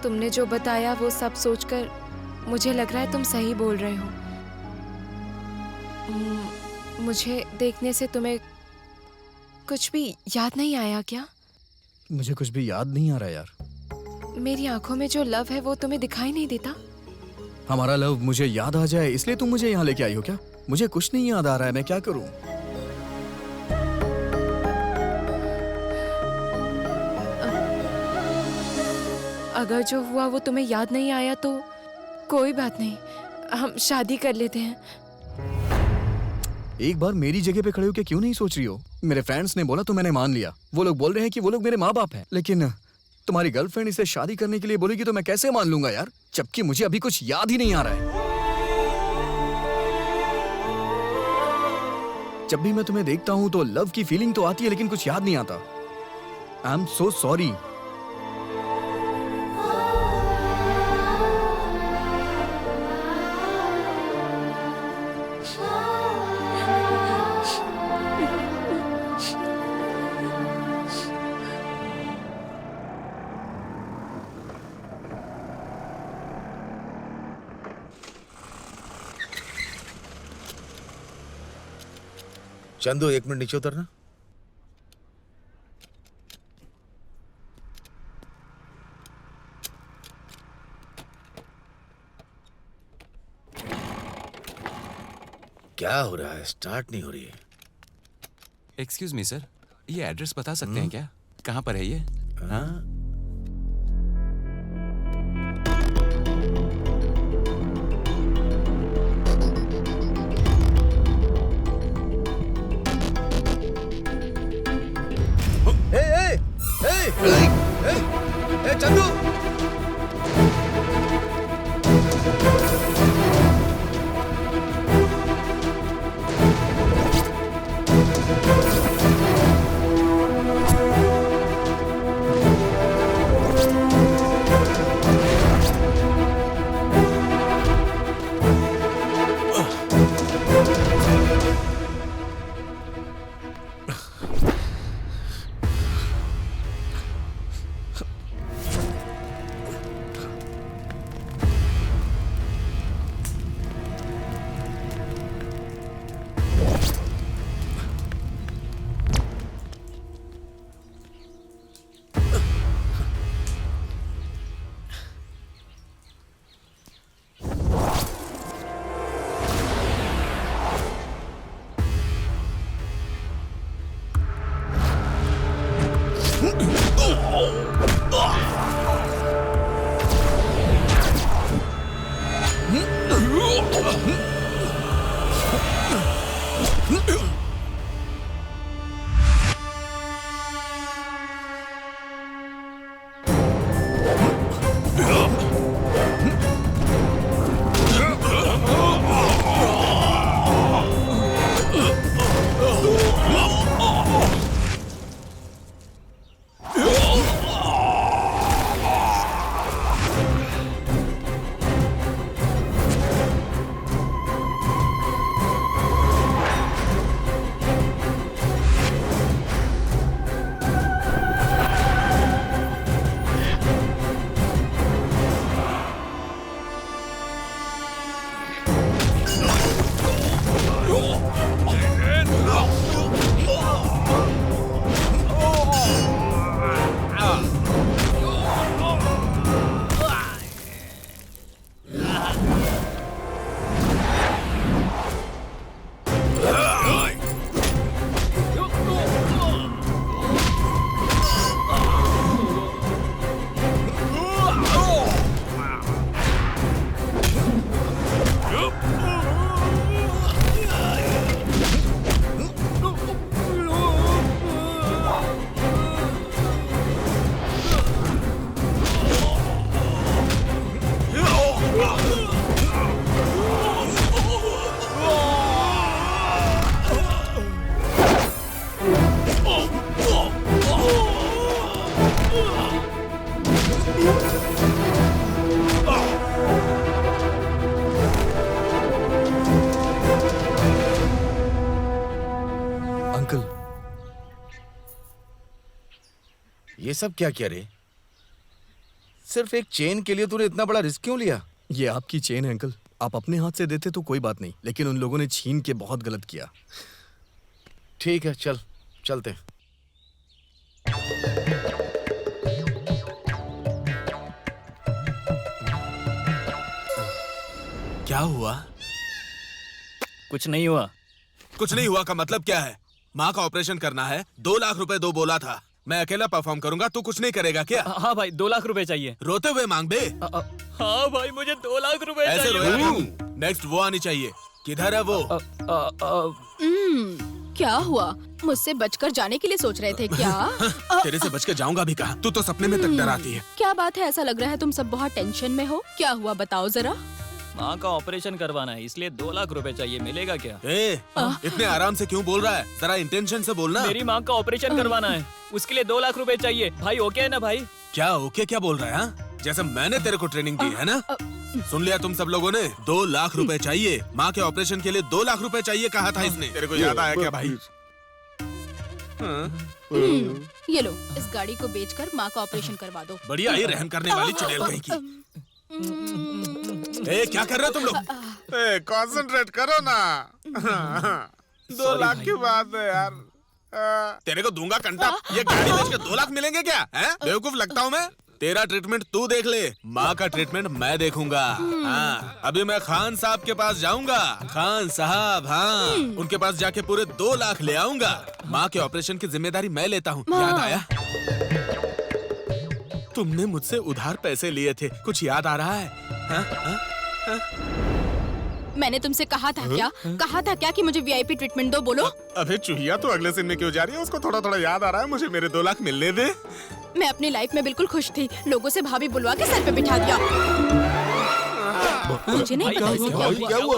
तुमने जो बताया वो सब सोचकर मुझे लग रहा है तुम सही बोल रहे हो। मुझे देखने से तुम्हें कुछ भी याद नहीं आया क्या? मुझे कुछ भी याद नहीं आ रहा यार। मेरी आंखों में जो लव है वो तुम्हें दिखाई नहीं देता? हमारा लव मुझे याद आ जाए इसलिए तुम मुझे यहाँ लेके आई हो क्या? मुझे कुछ नहीं याद आ रहा है, मैं क्या करूँ? अगर जो हुआ वो तुम्हें याद नहीं आया तो कोई बात नहीं, हम शादी कर लेते हैं। एक बार मेरी जगह पे खड़े होकर क्यों नहीं सोच रही हो? मेरे फ्रेंड्स ने बोला तो मैंने मान लिया। वो लोग बोल रहे हैं कि वो लोग मेरे माँ बाप हैं, लेकिन तुम्हारी गर्लफ्रेंड इसे शादी करने के लिए बोलेगी तो मैं कैसे मान लूंगा यार? जबकि मुझे अभी कुछ याद ही नहीं आ रहा है। जब भी मैं तुम्हें देखता हूँ तो लव की फीलिंग तो आती है लेकिन कुछ याद नहीं आता। I am so sorry. Chandu 1 minute नीचे उतरना। क्या हो रहा है? स्टार्ट नहीं हो रही है। एक्सक्यूज मी सर, ये एड्रेस बता सकते हैं क्या? कहाँ पर है ये? हाँ? चंदू ये सब क्या किया रे? सिर्फ एक चेन के लिए तूने इतना बड़ा रिस्क क्यों लिया? ये आपकी चेन है अंकल, आप अपने हाथ से देते तो कोई बात नहीं, लेकिन उन लोगों ने छीन के बहुत गलत किया। ठीक है, चल चलते हैं। क्या हुआ? कुछ नहीं हुआ। कुछ नहीं हुआ का मतलब क्या है? माँ का ऑपरेशन करना है, 2 लाख रुपए दो बोला था। मैं अकेला परफॉर्म करूंगा, तू कुछ नहीं करेगा क्या? हाँ भाई, 2 लाख रुपए चाहिए। रोते हुए मांग बे। हाँ भाई, मुझे 2 लाख रुपए ऐसे चाहिए। रोया क्यों? नेक्स्ट वो आनी चाहिए। किधर है वो? क्या हुआ? मुझसे बचकर जाने के लिए सोच रहे थे क्या? तेरे से बच के जाऊंगा भी कहाँ? तू तो सपने में तक डराती है। क्या बात है, ऐसा लग रहा है तुम सब बहुत टेंशन में हो। क्या हुआ बताओ जरा। माँ का ऑपरेशन करवाना है, इसलिए 2 लाख रुपए चाहिए, मिलेगा क्या? इतने आराम से क्यों बोल रहा है? जरा इंटेंशन से बोलना। मेरी माँ का ऑपरेशन करवाना है, उसके लिए 2 लाख रुपए चाहिए। भाई ओके है ना भाई? क्या ओके क्या बोल रहा है? हाँ? जैसे मैंने तेरे को ट्रेनिंग दी है ना? सुन लिया तुम सब लोगों ने? 2 लाख रुपए चाहिए। माँ के ऑपरेशन के लिए 2 लाख रुपए चाहिए कहा था इसने। तेरे को याद आया क्या भाई? ये लो, इस गाड़ी को बेचकर माँ का ऑपरेशन करवा दो। बढ़िया ही रहम करने वाली चुड़ैल कहीं की। क्या कर रहे हो तुम लोग? कंसंट्रेट करो ना। 2 लाख की बात है यार। तेरे को दूंगा कंटा। ये गाड़ी बेच के 2 लाख मिलेंगे क्या? बेवकूफ लगता हूँ मैं? तेरा ट्रीटमेंट तू देख ले, माँ का ट्रीटमेंट मैं देखूंगा। हाँ, अभी मैं खान साहब के पास जाऊंगा। खान साहब, हाँ, उनके पास जाके पूरे 2 लाख ले आऊंगा। माँ के ऑपरेशन की जिम्मेदारी मैं लेता हूँ। याद आया? तुमने मुझसे उधार पैसे लिए थे, कुछ याद आ रहा है? मैंने तुमसे कहा था क्या? कहा था क्या कि मुझे वीआईपी ट्रीटमेंट दो? बोलो। अबे चूहिया, तो अगले सीन में क्यों जा रही है? उसको थोड़ा थोड़ा याद आ रहा है। मुझे मेरे 2 लाख मिलने दे। मैं अपनी लाइफ में बिल्कुल खुश थी, लोगों से भाभी बुलवा के सर पे बिठा दिया। मुझे नहीं पता इसे क्या हुआ।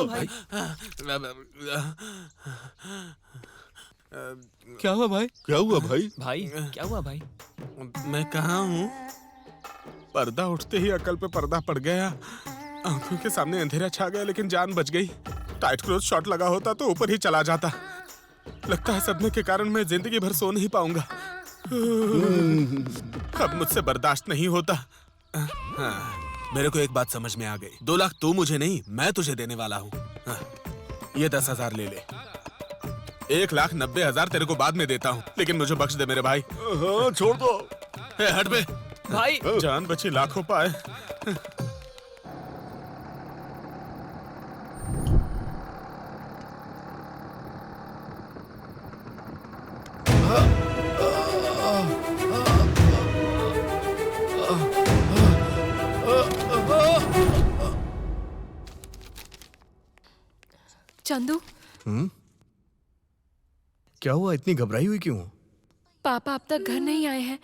क्या हुआ भाई? क्या हुआ भाई? भाई क्या हुआ भाई? मैं कहाँ हूँ? पर्दा उठते ही अकल पे पर्दा पड़ गया। आंखों के सामने अंधेरा छा गया, लेकिन जान बच गई। टाइट क्लोज शॉट लगा होता तो ऊपर ही चला जाता। लगता है सदमे के कारण मैं जिंदगी भर सो नहीं पाऊंगा। अब मुझसे बर्दाश्त नहीं होता। मेरे को एक बात समझ में आ गई। 2 लाख तू मुझे नहीं, मैं तुझे देने वाला हूँ। ये 10,000 ले ले। 1,90,000 तेरे को बाद में देता हूँ, लेकिन मुझे बख्श दे मेरे भाई। हाँ, छोड़ दो। हट बे भाई। जान बची लाखों पाए। चंदू, क्या हुआ? इतनी घबराई हुई क्यों? पापा अब तक घर नहीं आए हैं।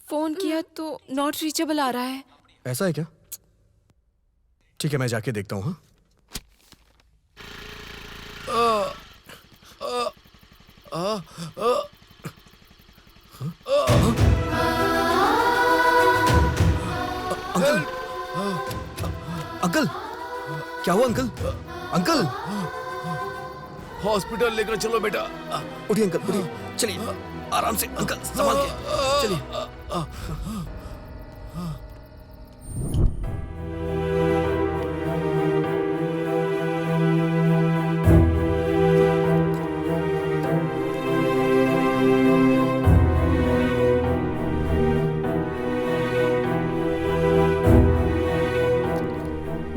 फोन किया तो नॉट रीचेबल आ रहा है। ऐसा है क्या? ठीक है, मैं जाके देखता हूँ। अंकल, अंकल, क्या हुआ अंकल? अंकल, हॉस्पिटल लेकर चलो बेटा। उठिए अंकल, उठिए। चलिए आराम से अंकल, संभाल के चलिए।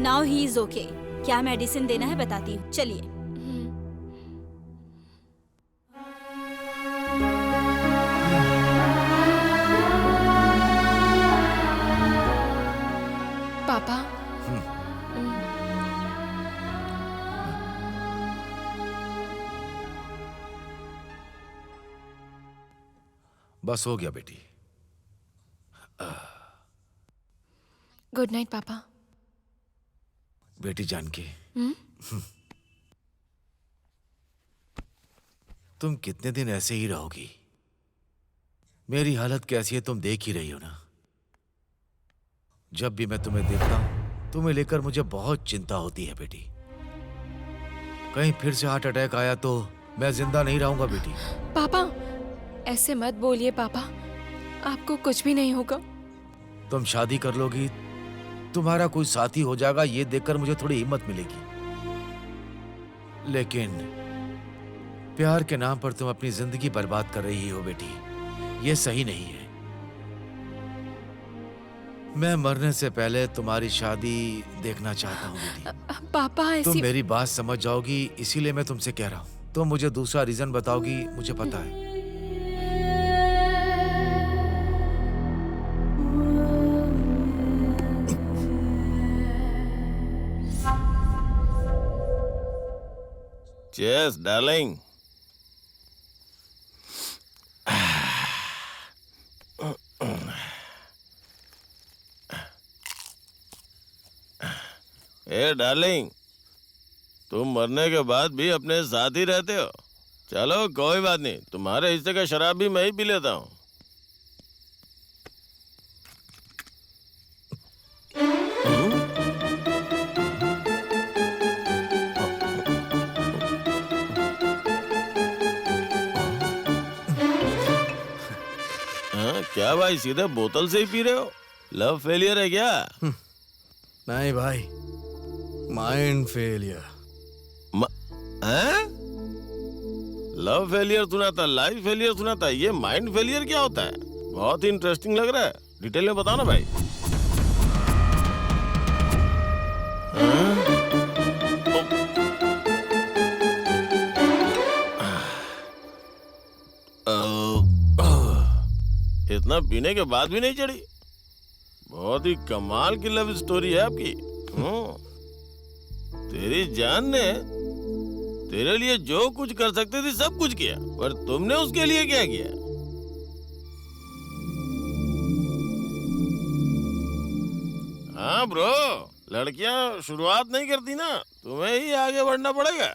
Now he is okay. क्या मेडिसिन देना है बताती हूँ, चलिए। पापा, बस हो गया बेटी। गुड नाइट पापा। बेटी जानकी, तुम कितने दिन ऐसे ही रहोगी? मेरी हालत कैसी है तुम देख ही रही हो ना। जब भी मैं तुम्हें देखता हूं, तुम्हें लेकर मुझे बहुत चिंता होती है बेटी। कहीं फिर से हार्ट अटैक आया तो मैं जिंदा नहीं रहूंगा बेटी। पापा, ऐसे मत बोलिए पापा, आपको कुछ भी नहीं होगा। तुम शादी कर लोगी, तुम्हारा कोई साथी हो जाएगा, ये देखकर मुझे थोड़ी हिम्मत मिलेगी। लेकिन प्यार के नाम पर तुम अपनी जिंदगी बर्बाद कर रही हो बेटी, ये सही नहीं है। मैं मरने से पहले तुम्हारी शादी देखना चाहता हूँ बेटी। पापा ऐसी... तुम मेरी बात समझ जाओगी, इसीलिए मैं तुमसे कह रहा हूँ। तुम मुझे दूसरा रीजन बताओगी, मुझे पता है। Cheers, darling. ए डार्लिंग, तुम मरने के बाद भी अपने साथ ही रहते हो। चलो कोई बात नहीं, तुम्हारे हिस्से का शराब भी मैं ही पी लेता हूँ। क्या भाई, सीधे बोतल से ही पी रहे हो? लव फेलियर है क्या? नहीं भाई, माइंड फेलियर। लव फेलियर सुना था, लाइफ फेलियर सुना था, ये माइंड फेलियर क्या होता है? बहुत ही इंटरेस्टिंग लग रहा है, डिटेल में बताओ ना भाई। इतना पीने के बाद भी नहीं चढ़ी? बहुत ही कमाल की लव स्टोरी है आपकी। तेरी जान ने तेरे लिए जो कुछ कर सकती थी सब कुछ किया, पर तुमने उसके लिए क्या किया? हाँ ब्रो, लड़कियां शुरुआत नहीं करती ना, तुम्हें ही आगे बढ़ना पड़ेगा।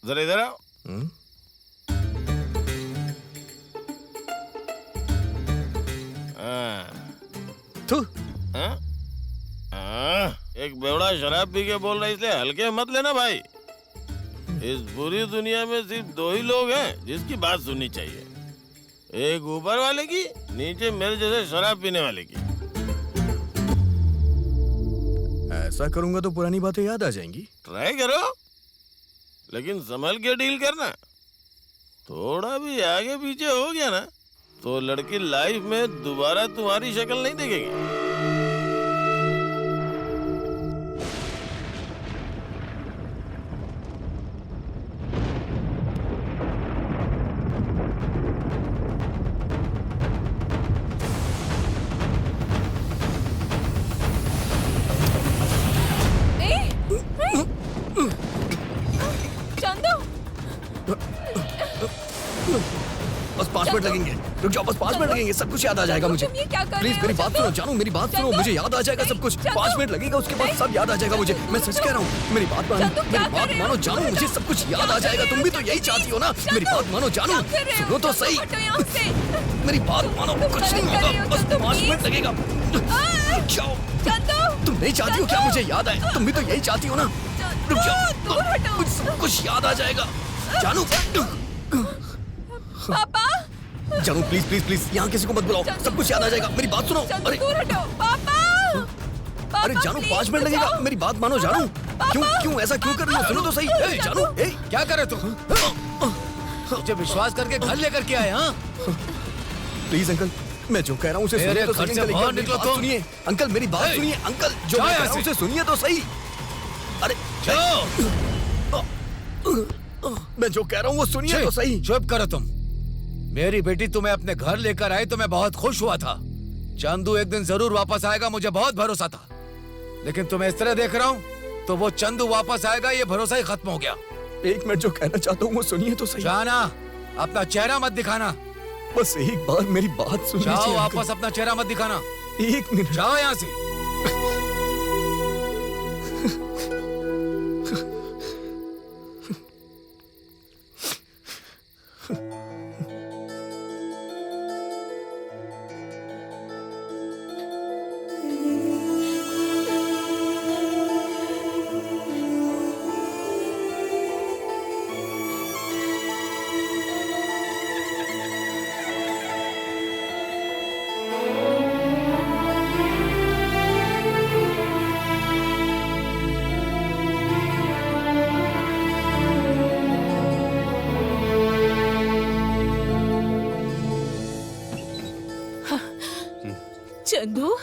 जरा इधर आओ। एक बेवड़ा शराब पी के बोल रहा है, इसलिए हल्के मत लेना भाई। इस बुरी दुनिया में सिर्फ दो ही लोग हैं जिसकी बात सुननी चाहिए, एक ऊपर वाले की, नीचे मेरे जैसे शराब पीने वाले की। ऐसा करूंगा तो पुरानी बातें याद आ जाएंगी। ट्राई करो, लेकिन संभल के डील करना। थोड़ा भी आगे पीछे हो गया ना तो लड़की लाइफ में दोबारा तुम्हारी शक्ल नहीं देखेगी। बस 5 मिनट लगेंगे, रुक जाओ, बस 5 मिनट लगेंगे, सब कुछ याद आ जाएगा मुझे। प्लीज मेरी बात सुनो जानू, मेरी बात सुनो, मुझे याद आ जाएगा सब कुछ। 5 मिनट लगेगा, उसके बाद सब याद आ जाएगा मुझे। मैं सच कह रहा हूँ, मेरी बात मानो, मेरी बात मानो जानू, मुझे सब कुछ याद आ जाएगा। तुम भी तो यही चाहती हो ना? मेरी बात मानो जानू, सुनो तो सही, मेरी बात मानो, कुछ नहीं होगा, बस 5 मिनट लगेगा। रुक जाओ, तुम नहीं चाहती हो क्या मुझे याद आए? तुम भी तो यही चाहती हो ना? रुक जाओ, सब कुछ याद आ जाएगा जानू। पापा जानू प्लीज प्लीज प्लीज, यहाँ किसी को मत बुलाओ, सब कुछ याद आ जाएगा। मेरी बात सुनो। अरे पापा, अरे जानू 5 मिनट लगेगा, मेरी बात मानो जानू। क्यों ऐसा क्यों कर रही हो? सुनो तो सही। जानू क्या कर रहे तुम? मुझे विश्वास करके घर लेकर के आए? हाँ प्लीज अंकल, मैं जो कह रहा हूँ उसे सुनिए तो सही। अंकल मेरी बात सुनिए, अंकल मेरी बात सुनिए, अंकल जो मैं कह रहा हूँ उसे सुनिए तो सही। अरे मैं जो कह रहा हूँ वो सुनिए तो सही। चुप करो तुम। मेरी बेटी तुम्हें अपने घर लेकर आई तो मैं बहुत खुश हुआ था। चंदू एक दिन जरूर वापस आएगा, मुझे बहुत भरोसा था। लेकिन तुम्हें इस तरह देख रहा हूँ तो वो चंदू वापस आएगा ये भरोसा ही खत्म हो गया। एक मिनट, जो कहना चाहता हूँ वो सुनिए तो सही। जाना, अपना चेहरा मत दिखाना। बस एक बार मेरी बात सुनिए। जाओ वापस, अपना चेहरा मत दिखाना। 1 मिनट, जाओ यहाँ से। चंदू,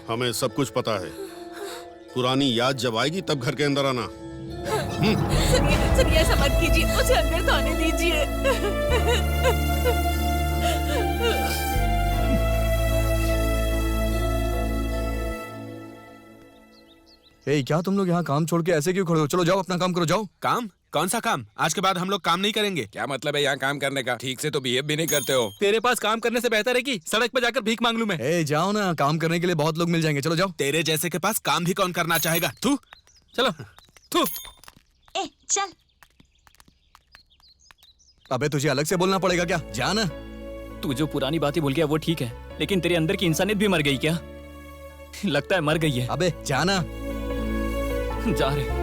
हमें सब कुछ पता है। पुरानी याद जब आएगी तब घर के अंदर आना। सुनिए ऐसा मत कीजिए, मुझे अंदर तो आने दीजिए। क्या तुम लोग यहाँ काम छोड़ के ऐसे क्यों खड़े हो? चलो जाओ, अपना काम करो, जाओ। काम? कौन सा काम? आज के बाद हम लोग काम नहीं करेंगे। क्या मतलब है यहाँ काम करने का? ठीक से तो बिहेव भी नहीं करते हो। तेरे पास काम करने से बेहतर है कि सड़क पे जाकर भीख मांग लूं मैं। जाओ ना, काम करने के लिए बहुत लोग मिल जाएंगे, चलो जाओ। तेरे जैसे के पास काम भी कौन करना चाहेगा? तू चलो। थू। ए चल। अबे तुझे अलग से बोलना पड़ेगा क्या? जा ना। तू जो पुरानी बातें भूल गया वो ठीक है, लेकिन तेरे अंदर की इंसानियत भी मर गई क्या? लगता है मर गई है। अबे जाना। जा रहे।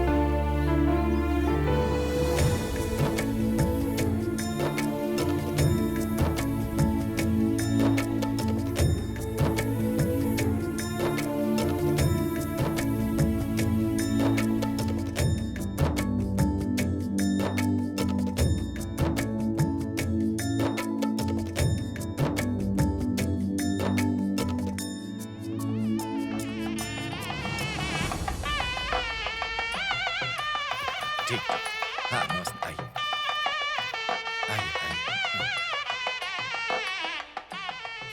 ठीक। हाँ नमस्ते। आइए आइए आइए।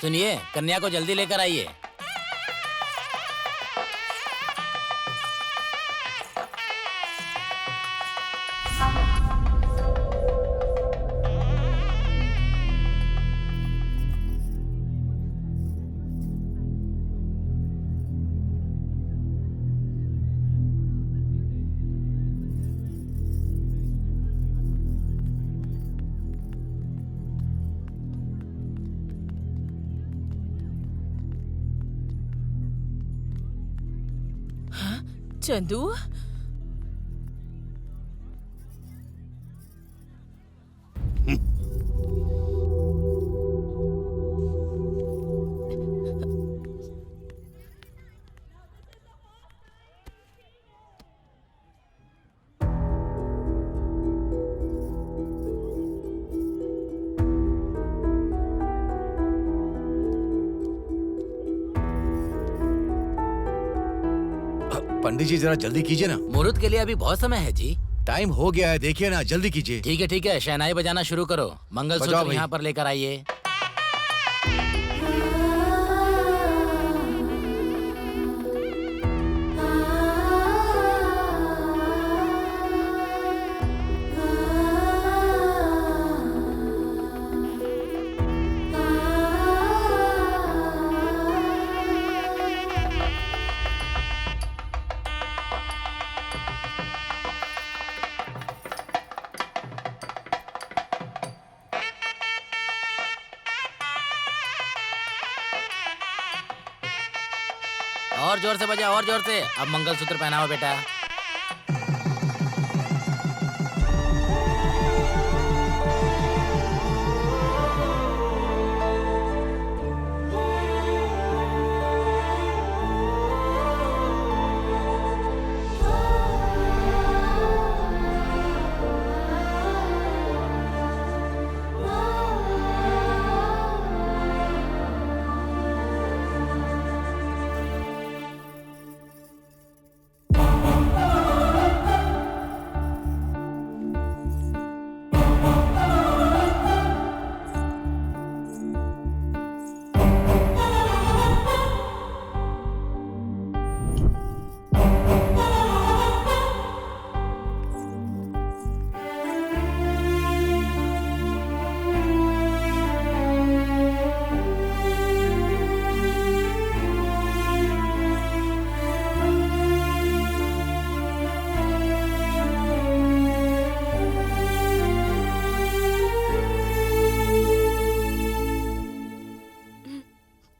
सुनिए, कन्या को जल्दी लेकर आइए। चंदू, पंडित जी जरा जल्दी कीजिए ना। मुहूर्त के लिए अभी बहुत समय है जी। टाइम हो गया है, देखिए ना, जल्दी कीजिए। ठीक है, शहनाई बजाना शुरू करो। मंगलसूत्र यहाँ पर लेकर आइए। और जोर से बजा, और जोर से। अब मंगलसूत्र पहनाओ बेटा।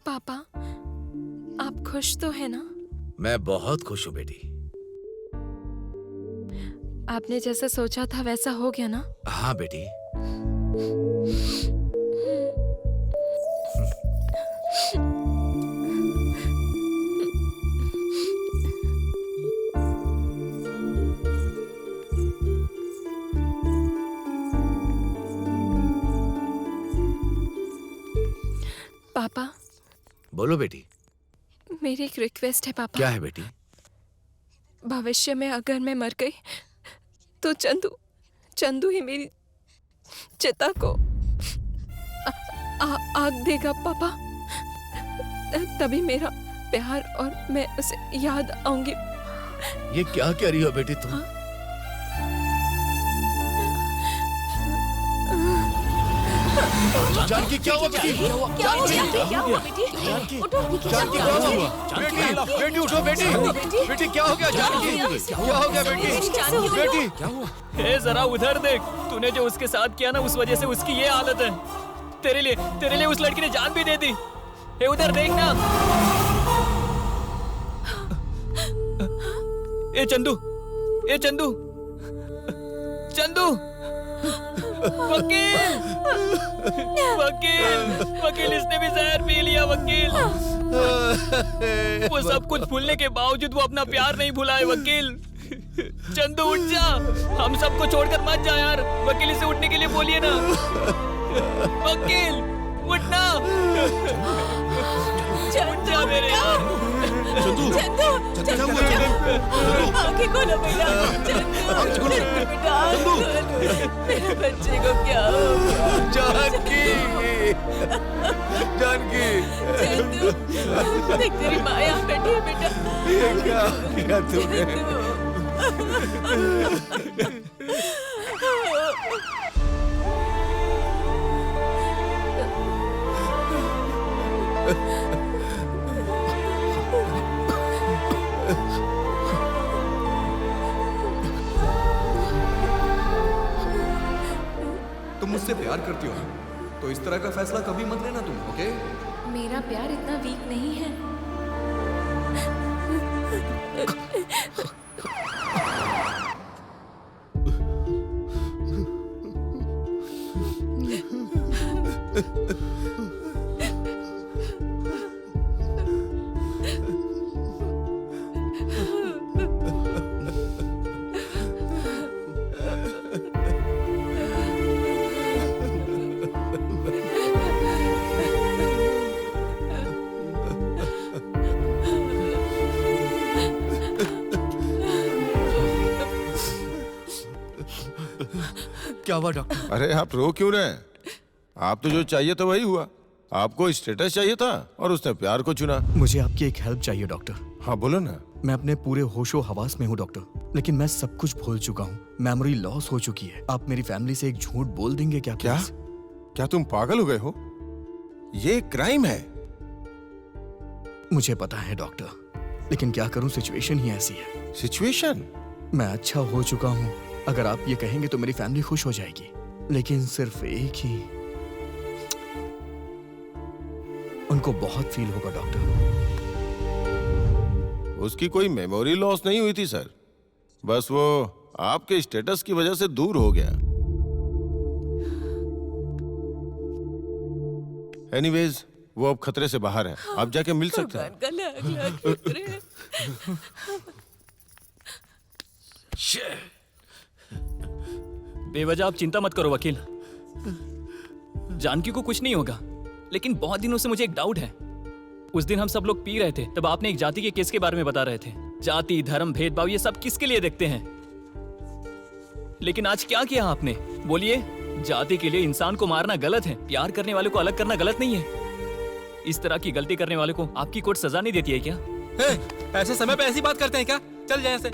पापा, आप खुश तो है ना? मैं बहुत खुश हूँ बेटी। आपने जैसा सोचा था वैसा हो गया ना? हाँ बेटी। पापा, बोलो बेटी। मेरी एक रिक्वेस्ट है पापा। क्या है बेटी? भविष्य में अगर मैं मर गई तो चंदू ही मेरी चिता को आग देगा पापा। तभी मेरा प्यार और मैं उसे याद आऊंगी। ये क्या कह रही हो बेटी तुम? जानकी क्या हुआ बेटी? क्या हो गया? क्या हुआ बेटी? उठो। जानकी क्या हुआ? बेटी बेटी उठो बेटी। बेटी क्या हो गया जानकी? क्या हो गया बेटी? बेटी क्या हुआ? हे जरा उधर देख, तूने जो उसके साथ किया ना उस वजह से उसकी ये हालत है। तेरे लिए उस लड़की ने जान भी दे दी। हे उधर देख ना। ए चंदू, चंदू वकील, इसने भी जहर पी लिया वकील। वो सब कुछ भूलने के बावजूद वो अपना प्यार नहीं भुला है वकील। चंदू उठ जा, हम सबको छोड़कर मत जा यार। वकील इसे उठने के लिए बोलिए ना। वकील उठना। उठ जा मेरे यार। आंखें खोलो बेटा। बेटा मेरे बच्चे को क्या हो गया? जानकी देख तेरी माँ यहाँ बैठी है बेटा। ये क्या किया तूने? तुम मुझसे प्यार करती हो तो इस तरह का फैसला कभी मत लेना तुम, ओके? मेरा प्यार इतना वीक नहीं है। क्या हुआ डॉक्टर? अरे आप रो क्यों रहे हैं? आप तो जो चाहिए था वही हुआ। आपको स्टेटस चाहिए था और उसने प्यार को चुना। मुझे आपकी एक हेल्प चाहिए डॉक्टर। हाँ बोलो ना। मैं अपने पूरे होशो हवास में हूँ डॉक्टर, लेकिन मैं सब कुछ भूल चुका हूँ। मेमोरी लॉस हो चुकी है। आप मेरी फैमिली से एक झूठ बोल देंगे क्या? क्या क्या तुम पागल हो गए हो? ये क्राइम है। मुझे पता है डॉक्टर, लेकिन क्या करूँ, सिचुएशन ही ऐसी है। सिचुएशन? मैं अच्छा हो चुका हूँ। अगर आप ये कहेंगे तो मेरी फैमिली खुश हो जाएगी, लेकिन सिर्फ एक ही, उनको बहुत फील होगा डॉक्टर। उसकी कोई मेमोरी लॉस नहीं हुई थी सर, बस वो आपके स्टेटस की वजह से दूर हो गया। एनीवेज वो अब खतरे से बाहर है। आप जाके मिल सकते हैं। बेवजह आप चिंता मत करो वकील, जानकी को कुछ नहीं होगा। लेकिन बहुत दिनों से मुझे एक डाउट है। उस दिन हम सब लोग पी रहे थे, तब आपने एक जाति के केस के बारे में बता रहे थे। जाति, धर्म, भेदभाव ये सब किसके लिए देखते हैं? लेकिन आज क्या किया आपने? बोलिए। जाति के लिए इंसान को मारना गलत है, प्यार करने वाले को अलग करना गलत नहीं है। इस तरह की गलती करने वाले को आपकी कोर्ट सजा नहीं देती है क्या? ऐसे समय पे ऐसी बात करते हैं क्या? चल जाए से।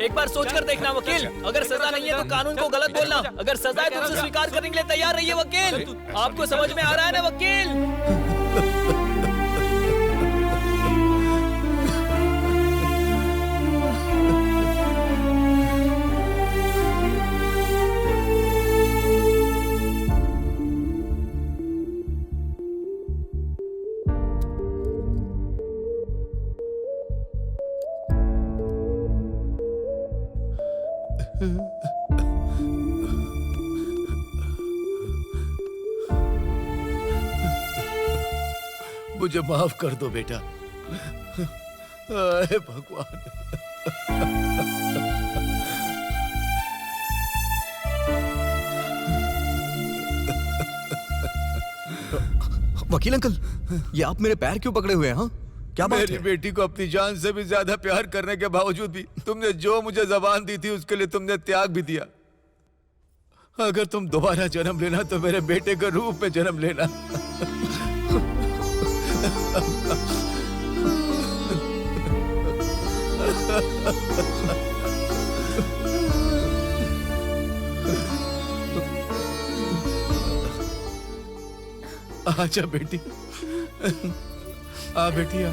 एक बार सोच कर देखना वकील। अगर सजा नहीं है तो कानून को गलत बोलना। अगर सजा है तो उसे स्वीकार करने के लिए तैयार रहिए वकील। आपको समझ में आ रहा है ना वकील? मुझे माफ कर दो बेटा। हे भगवान। वकील अंकल, ये आप मेरे पैर क्यों पकड़े हुए हैं? हाँ, क्या बात मेरी है? बेटी को अपनी जान से भी ज्यादा प्यार करने के बावजूद भी तुमने जो मुझे जबान दी थी उसके लिए तुमने त्याग भी दिया। अगर तुम दोबारा जन्म लेना तो मेरे बेटे के रूप में जन्म लेना। आजा बेटी, आ बेटी आ।